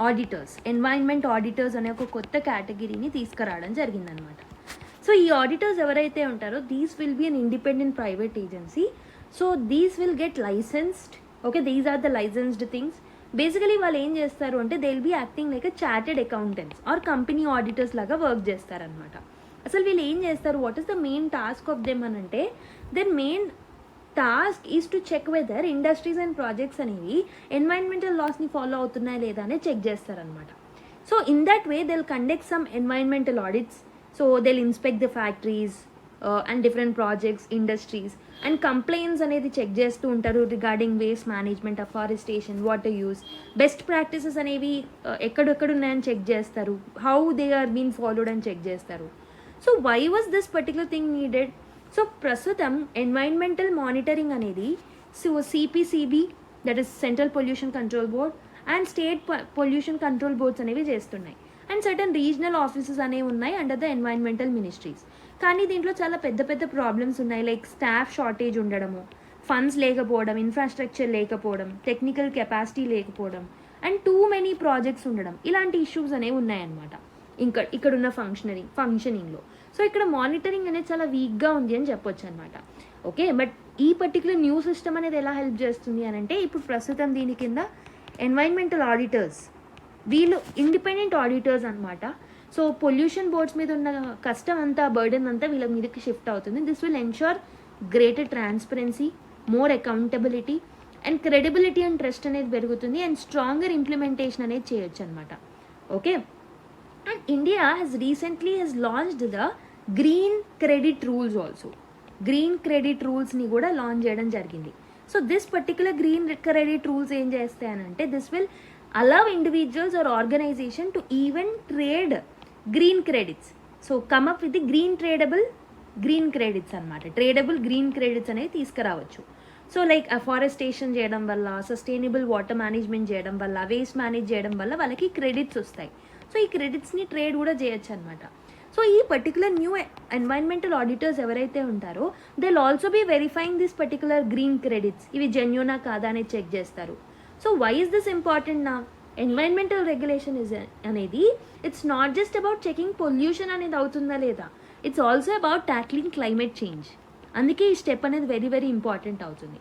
auditors. Environment auditors అనే ఒక కొత్త కేటగిరీని తీసుకురావడం జరిగిందనమాట. సో ఈ ఆడిటర్స్ ఎవరైతే ఉంటారో, these will be an independent private agency. So these will get licensed. Okay, these are the licensed things. Basically వాళ్ళు ఏం చేస్తారు అంటే, they will be acting like a chartered accountants or company auditors లాగా work చేస్తారనమాట. అసలు వీళ్ళు ఏం చేస్తారు, what is the main task of them అని అంటే, then main task is to check whether industries and projects అనేవి ఎన్వైరన్మెంటల్ లాస్ని ఫాలో అవుతున్నాయా లేదా అనేది చెక్ చేస్తారనమాట. So in that way they will conduct some environmental audits. So they will inspect the factories and different projects, industries, and complaints అనేది check చేస్తూ ఉంటారు regarding waste management, afforestation, water use, best practices అనేవి ఎక్కడెక్కడ ఉన్నాయని check చేస్తారు, how they are been followed అని check చేస్తారు. So why was this particular thing needed? So ప్రస్తుతం ఎన్వైరన్మెంటల్ మానిటరింగ్ అనేది CPCB, that is central pollution control board, and state pollution control boards అనేవి చేస్తున్నాయి. అండ్ సర్టన్ రీజనల్ ఆఫీసెస్ అనేవి ఉన్నాయి under the environmental ministries. కానీ దీంట్లో చాలా పెద్ద పెద్ద ప్రాబ్లమ్స్ ఉన్నాయి, లైక్ స్టాఫ్ షార్టేజ్ ఉండడము, ఫండ్స్ లేకపోవడం, ఇన్ఫ్రాస్ట్రక్చర్ లేకపోవడం, టెక్నికల్ కెపాసిటీ లేకపోవడం, అండ్ టూ మెనీ ప్రాజెక్ట్స్ ఉండడం, ఇలాంటి ఇష్యూస్ అనేవి ఉన్నాయన్నమాట ఇక్కడున్న ఫంక్షనింగ్లో. సో ఇక్కడ మానిటరింగ్ అనేది చాలా వీక్గా ఉంది అని చెప్పొచ్చు అనమాట. ఓకే, బట్ ఈ పర్టికులర్ న్యూ సిస్టమ్ అనేది ఎలా హెల్ప్ చేస్తుంది అని అంటే, ఇప్పుడు ప్రస్తుతం దీని కింద ఎన్వైరన్మెంటల్ ఆడిటర్స్, వీళ్ళు ఇండిపెండెంట్ ఆడిటర్స్ అనమాట. సో పొల్యూషన్ బోర్డ్స్ మీద ఉన్న కష్టం అంతా, బర్డెన్ అంతా వీళ్ళ మీదకి షిఫ్ట్ అవుతుంది. This will ensure greater transparency, more accountability, and credibility and trust అనేది పెరుగుతుంది, అండ్ స్ట్రాంగర్ ఇంప్లిమెంటేషన్ అనేది చేయొచ్చు అనమాట. Okay, and India has launched the green credit rules also. Green credit రూల్స్ని కూడా లాంచ్ చేయడం జరిగింది. So this particular green credit rules ఏం చేస్తాయనంటే, this will allow individuals or organization to even trade green credits. So come up with the tradable green credits అనమాట. Tradable green credits అనేవి తీసుకురావచ్చు. So like afforestation చేయడం వల్ల, sustainable water management చేయడం వల్ల, waste manage చేయడం వల్ల వాళ్ళకి క్రెడిట్స్ వస్తాయి. సో ఈ క్రెడిట్స్ని ట్రేడ్ కూడా చేయొచ్చు అనమాట. సో ఈ పర్టికులర్ న్యూ ఎన్వైరన్మెంటల్ ఆడిటర్స్ ఎవరైతే ఉంటారో, they will also be verifying this particular green credits, ఇవి జెన్యూనా కాదా అనేది చెక్ చేస్తారు. So why is this important నా? ఎన్వైరన్మెంటల్ రెగ్యులేషన్ అనేది it's not just about checking pollution అనేది అవుతుందా లేదా, it's also about tackling climate change. అందుకే ఈ స్టెప్ అనేది వెరీ వెరీ ఇంపార్టెంట్ అవుతుంది.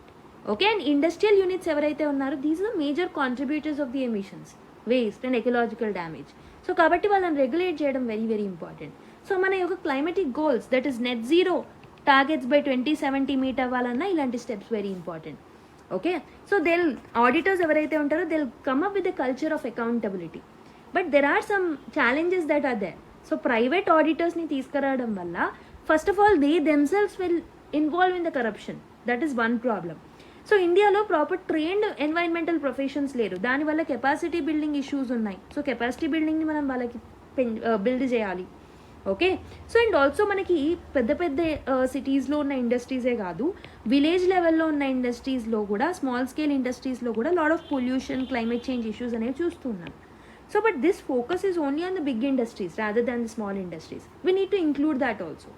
ఓకే, అండ్ ఇండస్ట్రియల్ యూనిట్స్ ఎవరైతే ఉన్నారో, these are major contributors of the emissions, waste and ecological damage. So కాబట్టి వాళ్ళని రెగ్యులేట్ చేయడం వెరీ వెరీ ఇంపార్టెంట్. సో మన యొక్క climatic goals, that is net zero targets by 2070 meet అవ్వాలన్నా ఇలాంటి steps very important. Okay, so auditors ఎవరైతే ఉంటారో they'll come up with a culture of accountability, but there are some challenges that are there. So private ఆడిటర్స్ని తీసుకురావడం వల్ల, first of all they themselves will involve in the corruption. That is one problem. So ఇండియాలో proper trained environmental professions లేరు, దానివల్ల capacity building issues ఉన్నాయి. So capacity బిల్డింగ్ని మనం వాళ్ళకి build చేయాలి. ఓకే, సో అండ్ ఆల్సో మనకి పెద్ద పెద్ద సిటీస్లో ఉన్న ఇండస్ట్రీసే కాదు, విలేజ్ లెవెల్లో ఉన్న ఇండస్ట్రీస్లో కూడా, స్మాల్ స్కేల్ ఇండస్ట్రీస్లో కూడా lot of pollution, climate change issues అనేవి చూస్తున్నాం. So but this focus is only on the big industries rather than the small industries. We need to include that also.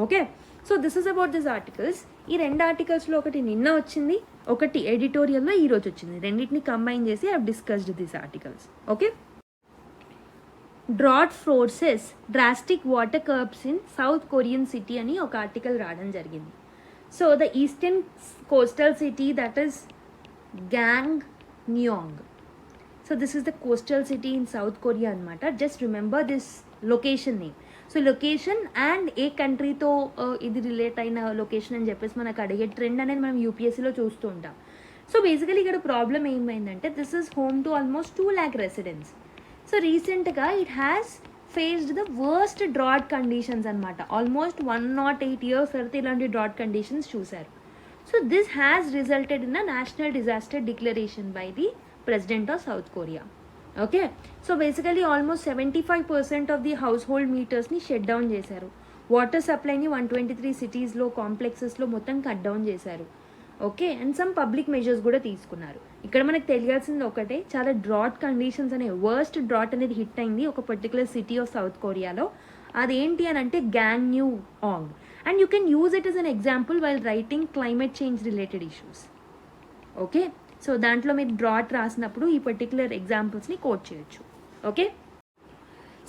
Okay, so this is about this articles. ఈ 2 ఆర్టికల్స్లో ఒకటి నిన్న వచ్చింది, ఒకటి ఎడిటోరియల్లో ఈరోజు వచ్చింది. రెండింటిని కంబైన్ చేసి I have discussed this articles. Okay, drought forces drastic water curbs in South Korean city అని ఒక ఆర్టికల్ రావడం జరిగింది. So the eastern coastal city, that is Gangneung. So this is the coastal city in South Korea అనమాట. Just remember this location name. So location and ఏ కంట్రీతో ఇది relate అయిన location అని చెప్పేసి మనకు అడిగే ట్రెండ్ అనేది మనం యూపీఎస్సీలో చూస్తూ ఉంటాం. సో బేసికలీ ఇక్కడ ప్రాబ్లం ఏమైందంటే, this is home to almost 2 lakh residents. So రీసెంట్గా it has faced the worst drought conditions అనమాట. ఆల్మోస్ట్ 108 years తర్వాత ఇలాంటి డ్రాట్ కండిషన్స్ చూశారు. So this has resulted in a national disaster declaration by the president of South Korea. Okay, so basically almost 75% of the household మీటర్స్ని shut down చేశారు. Water సప్లైని 123 సిటీస్లో, కాంప్లెక్సెస్లో మొత్తం కట్ డౌన్ చేశారు. Okay, and some public measures కూడా తీసుకున్నారు. ఇక్కడ మనకు తెలియాల్సింది ఒకటే, చాలా డ్రాట్ కండిషన్స్ అనే వర్స్ట్ డ్రాట్ అనేది హిట్ అయింది ఒక పర్టికులర్ సిటీ ఆఫ్ సౌత్ కొరియాలో. అదేంటి అని అంటే Gangneung. And you can use it as an example while writing climate change related issues. Okay, so దాంట్లో మీరు డ్రాట్ రాసినప్పుడు ఈ పర్టికులర్ ఎగ్జాంపుల్స్ని కోట్ చేయొచ్చు. Okay,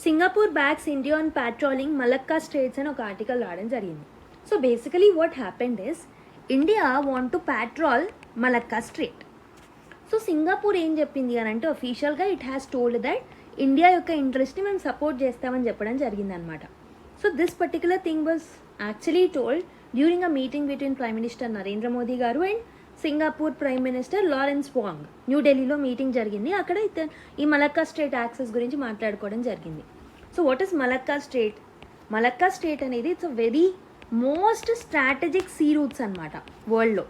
Singapore backs India on patrolling Malacca straits అని ఒక ఆర్టికల్ రావడం జరిగింది. So basically what happened is, India want to patrol Malacca strait. So Singapore ఏం చెప్పింది అని అంటే, అఫీషియల్గా it has told that India యొక్క ఇంట్రెస్ట్ని మేము సపోర్ట్ చేస్తామని చెప్పడం జరిగిందనమాట. So this particular thing was actually told during a meeting between Prime Minister Narendra Modi garu and Singapore prime minister Lawrence Wong న్యూఢిల్లీలో మీటింగ్ జరిగింది. అక్కడ ఈ మలక్కా స్ట్రేట్ యాక్సెస్ గురించి మాట్లాడుకోవడం జరిగింది. So what is Malacca strait? Malacca strait అనేది it's a very most strategic sea routes అనమాట వరల్డ్లో.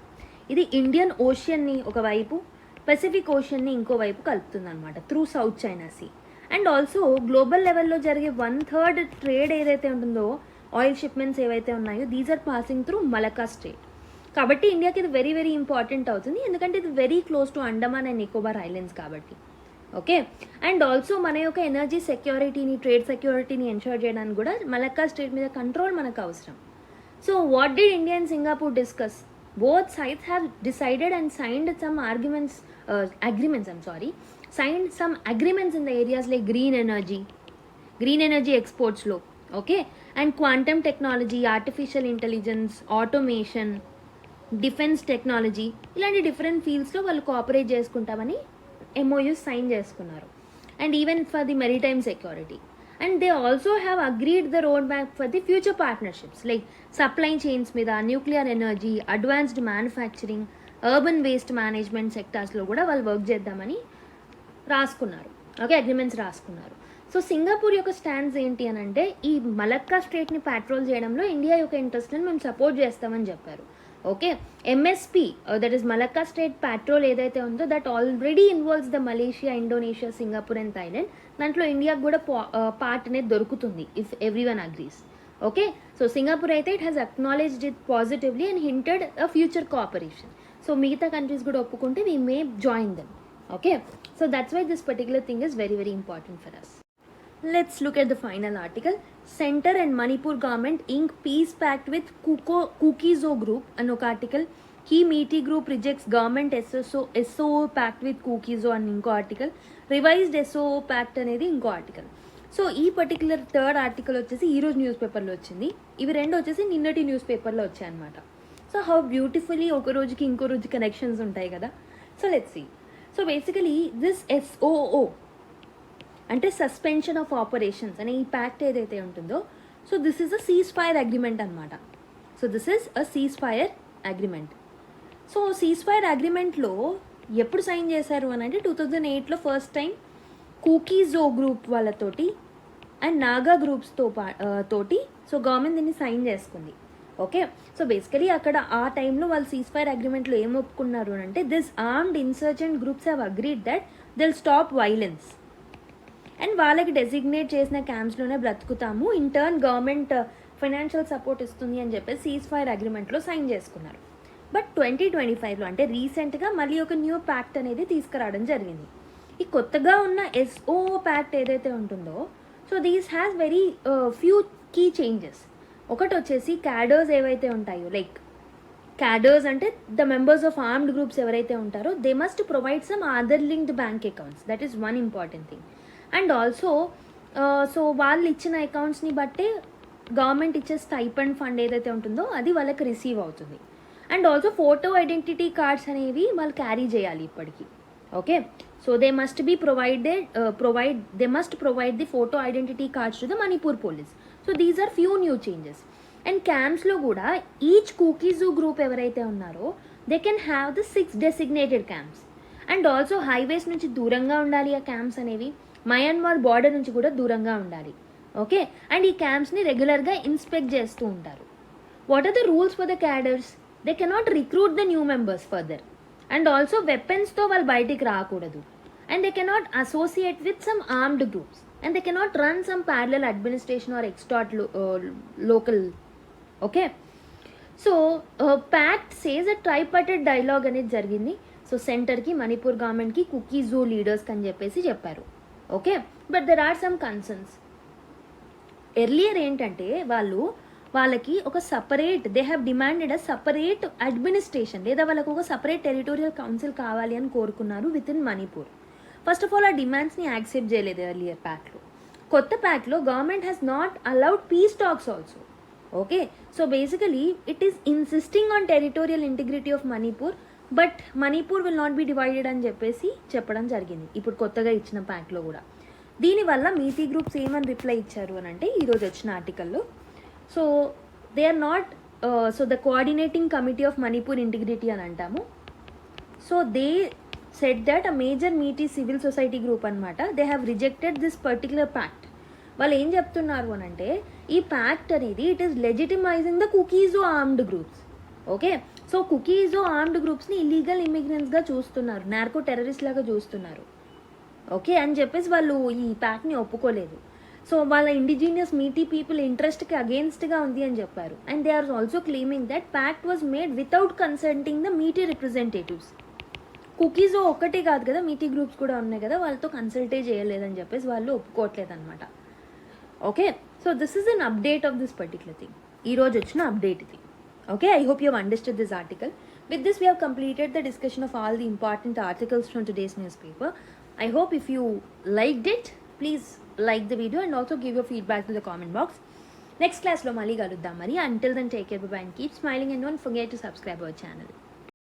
ఇది ఇండియన్ ఓషియన్ని ఒకవైపు, పసిఫిక్ ఓషియన్ని ఇంకోవైపు కలుపుతుంది అనమాట through South China Sea. And also global లెవెల్లో జరిగే 1/3 ట్రేడ్ ఏదైతే ఉంటుందో, ఆయిల్ షిప్మెంట్స్ ఏవైతే ఉన్నాయో, these are passing through Malacca strait. కాబట్టి ఇండియాకి ఇది వెరీ వెరీ ఇంపార్టెంట్ అవుతుంది, ఎందుకంటే ఇది very close to Andaman and Nicobar islands కాబట్టి. ఓకే, అండ్ ఆల్సో మన యొక్క ఎనర్జీ సెక్యూరిటీని, ట్రేడ్ సెక్యూరిటీని ఎన్షూర్ చేయడానికి కూడా మలక్కా స్ట్రేట్ మీద కంట్రోల్ మనకు అవసరం. So what did India and Singapore discuss? Both sides have decided and signed some signed some agreements in the areas like green energy exports law, okay, and quantum technology, artificial intelligence, automation, defense technology, ఇలాంటి different ఫీల్డ్స్లో వాళ్ళు cooperate చేసుకుంటామని MOUs sign చేసుకున్నారు. And even for the maritime security. And they also have agreed the roadmap for the future partnerships like supply chains మీద, nuclear energy, advanced manufacturing, urban waste management sectors లో కూడా వాళ్ళు work చేద్దామని రాసుకున్నారు. Okay, agreements రాసుకున్నారు. So Singapore యొక్క stands ఏంటి అని అంటే, ఈ మలక్కా స్ట్రేట్ని పాట్రోల్ చేయడంలో ఇండియా యొక్క ఇంట్రెస్ట్ని మేము సపోర్ట్ చేస్తామని చెప్పారు. Okay, MSP that is Malacca strait patrol ఏదైతే ఉందో, that already involves the Malaysia, Indonesia, Singapore and Thailand. దాంట్లో ఇండియాకు కూడా పార్ట్ అనేది దొరుకుతుంది if everyone agrees. Okay, so Singapore అయితే it has acknowledged it positively and hinted a future cooperation. So మిగతా countries కూడా ఒప్పుకుంటే we may join them. Okay, so that's why this particular thing is very very important for us. Let's look at the final article. Center and Manipur government ink peace pact with Kukizo group. An article. Key Meaty group rejects government SOO pact with Kukizo and inko article. Revised SOO pact అనేది ఇంకో article. So ఈ particular third article వచ్చేసి ఈరోజు news పేపర్లో వచ్చింది. ఇవి రెండు వచ్చేసి నిన్నటి న్యూస్ పేపర్లో వచ్చాయి అనమాట. సో హౌ బ్యూటిఫుల్లీ ఒక రోజుకి ఇంకో రోజు కనెక్షన్స్ ఉంటాయి కదా. So let's see. So basically this SOO అంటే సస్పెన్షన్ ఆఫ్ ఆపరేషన్స్ అనే ఈ ప్యాక్ట్ ఏదైతే ఉంటుందో, so this is a cease fire agreement అనమాట. So this is a cease fire agreement. So cease fire అగ్రిమెంట్లో ఎప్పుడు సైన్ చేశారు అని అంటే 2008లో ఫస్ట్ టైం కూకీజో గ్రూప్ వాళ్ళతోటి అండ్ నాగా గ్రూప్స్తో తోటి సో గవర్నమెంట్ దీన్ని సైన్ చేసుకుంది. ఓకే, సో బేసికలీ అక్కడ ఆ టైంలో వాళ్ళు సీజ్ ఫైర్ అగ్రిమెంట్లో ఏం ఒప్పుకున్నారు అని అంటే, this armed insurgent groups have agreed that they'll stop violence and వాళ్ళకి డెసిగ్నేట్ చేసిన క్యాంప్స్లోనే బ్రతుకుతాము, in turn government financial support ఇస్తుంది అని చెప్పేసి సీజ్ ఫైర్ అగ్రిమెంట్లో సైన్ చేసుకున్నారు. బట్ 2025లో అంటే రీసెంట్గా మళ్ళీ ఒక న్యూ ప్యాక్ట్ అనేది తీసుకురావడం జరిగింది. ఈ కొత్తగా ఉన్న SOO ప్యాక్ట్ ఏదైతే ఉంటుందో, so these has very few key changes. ఒకటి వచ్చేసి క్యాడర్స్ ఏవైతే ఉంటాయో, లైక్ క్యాడర్స్ అంటే the members of armed groups ఎవరైతే ఉంటారో, they must provide some Aadhaar linked bank accounts. That is one important thing. And also so వాళ్ళు ఇచ్చిన అకౌంట్స్ని బట్టే గవర్నమెంట్ ఇచ్చే స్టైపెండ్ ఫండ్ ఏదైతే ఉంటుందో అది వాళ్ళకి రిసీవ్ అవుతుంది. And also photo identity cards అనేవి వాళ్ళు క్యారీ చేయాలి ఇప్పటికీ. Okay, so they must provide the photo identity cards to the Manipur police. So these are few new changes. And క్యాంప్స్లో కూడా ఈచ్ కుకీజూ గ్రూప్ ఎవరైతే ఉన్నారో they can have the 6 designated camps. And also highways నుంచి దూరంగా ఉండాలి ఆ క్యాంప్స్ అనేవి, Myanmar border నుంచి కూడా దూరంగా ఉండాలి. ఓకే, అండ్ ఈ క్యాంప్స్ని రెగ్యులర్గా ఇన్స్పెక్ట్ చేస్తూ ఉంటారు. What are the rules for the cadres? They cannot recruit the new members further. And also వెపన్స్తో వాళ్ళు బయటికి రాకూడదు. And they cannot associate with some armed groups. And they cannot run some parallel administration or extort local. Okay, so pact says a tripartite dialogue అనేది జరిగింది. So సెంటర్కి, మణిపూర్ గవర్నమెంట్కి, కుకీజో లీడర్స్కి అని చెప్పారు. Okay, but there are some concerns. Earlier ఏంటంటే వాళ్ళకి ఒక separate, they have demanded a separate administration, లేదా వాళ్ళకు ఒక సపరేట్ టెరిటోరియల్ కౌన్సిల్ కావాలి అని కోరుకున్నారు within Manipur. First of all ఆ డిమాండ్స్ని యాక్సెప్ట్ చేయలేదు ఎర్లియర్ ప్యాక్ట్లో. కొత్త ప్యాక్లో government has not allowed peace talks also. Okay, so basically it is insisting on territorial integrity of Manipur, but Manipur will not be divided అని చెప్పేసి చెప్పడం జరిగింది ఇప్పుడు కొత్తగా ఇచ్చిన ప్యాక్లో కూడా. దీనివల్ల మీటీ గ్రూప్స్ ఏమని రిప్లై ఇచ్చారు అని అంటే ఈరోజు వచ్చిన ఆర్టికల్లో, so they are not so the coordinating committee of Manipur integrity అని అంటాము. So they said that a major Meitei civil society group అనమాట, they have rejected this particular pact. వాళ్ళు ఏం చెప్తున్నారు అని అంటే ఈ ప్యాక్ట్ అనేది it is legitimising the Kuki Zo armed groups. Okay, so Kuki Zo armed గ్రూప్స్ని ఇల్లీగల్ ఇమిగ్రెంట్స్గా చూస్తున్నారు, నార్కో టెర్రరిస్ట్ లాగా చూస్తున్నారు. ఓకే అని చెప్పేసి వాళ్ళు ఈ ప్యాక్ట్ని ఒప్పుకోలేదు. సో వాళ్ళ ఇండిజీనియస్ మీటీ పీపుల్ ఇంట్రెస్ట్కి అగేన్స్ట్గా ఉంది అని చెప్పారు. And they are also claiming that pact was made without consulting the Meitei representatives. కుకీజో ఒక్కటే కాదు కదా, మీటీ గ్రూప్స్ కూడా ఉన్నాయి కదా, వాళ్ళతో కన్సల్టే చేయలేదని చెప్పేసి వాళ్ళు ఒప్పుకోవట్లేదు అనమాట. Okay, so this is an update of this particular thing. ఈరోజు వచ్చిన అప్డేట్ ఇది. Okay, I hope you have understood this article. With this, we have completed the discussion of all the important articles from today's newspaper. I hope if you liked it, please like the video and also give your feedback to the comment box. Next class lo mali galuddam mari. Until then, take care, bye bye, and keep smiling, and don't forget to subscribe our channel.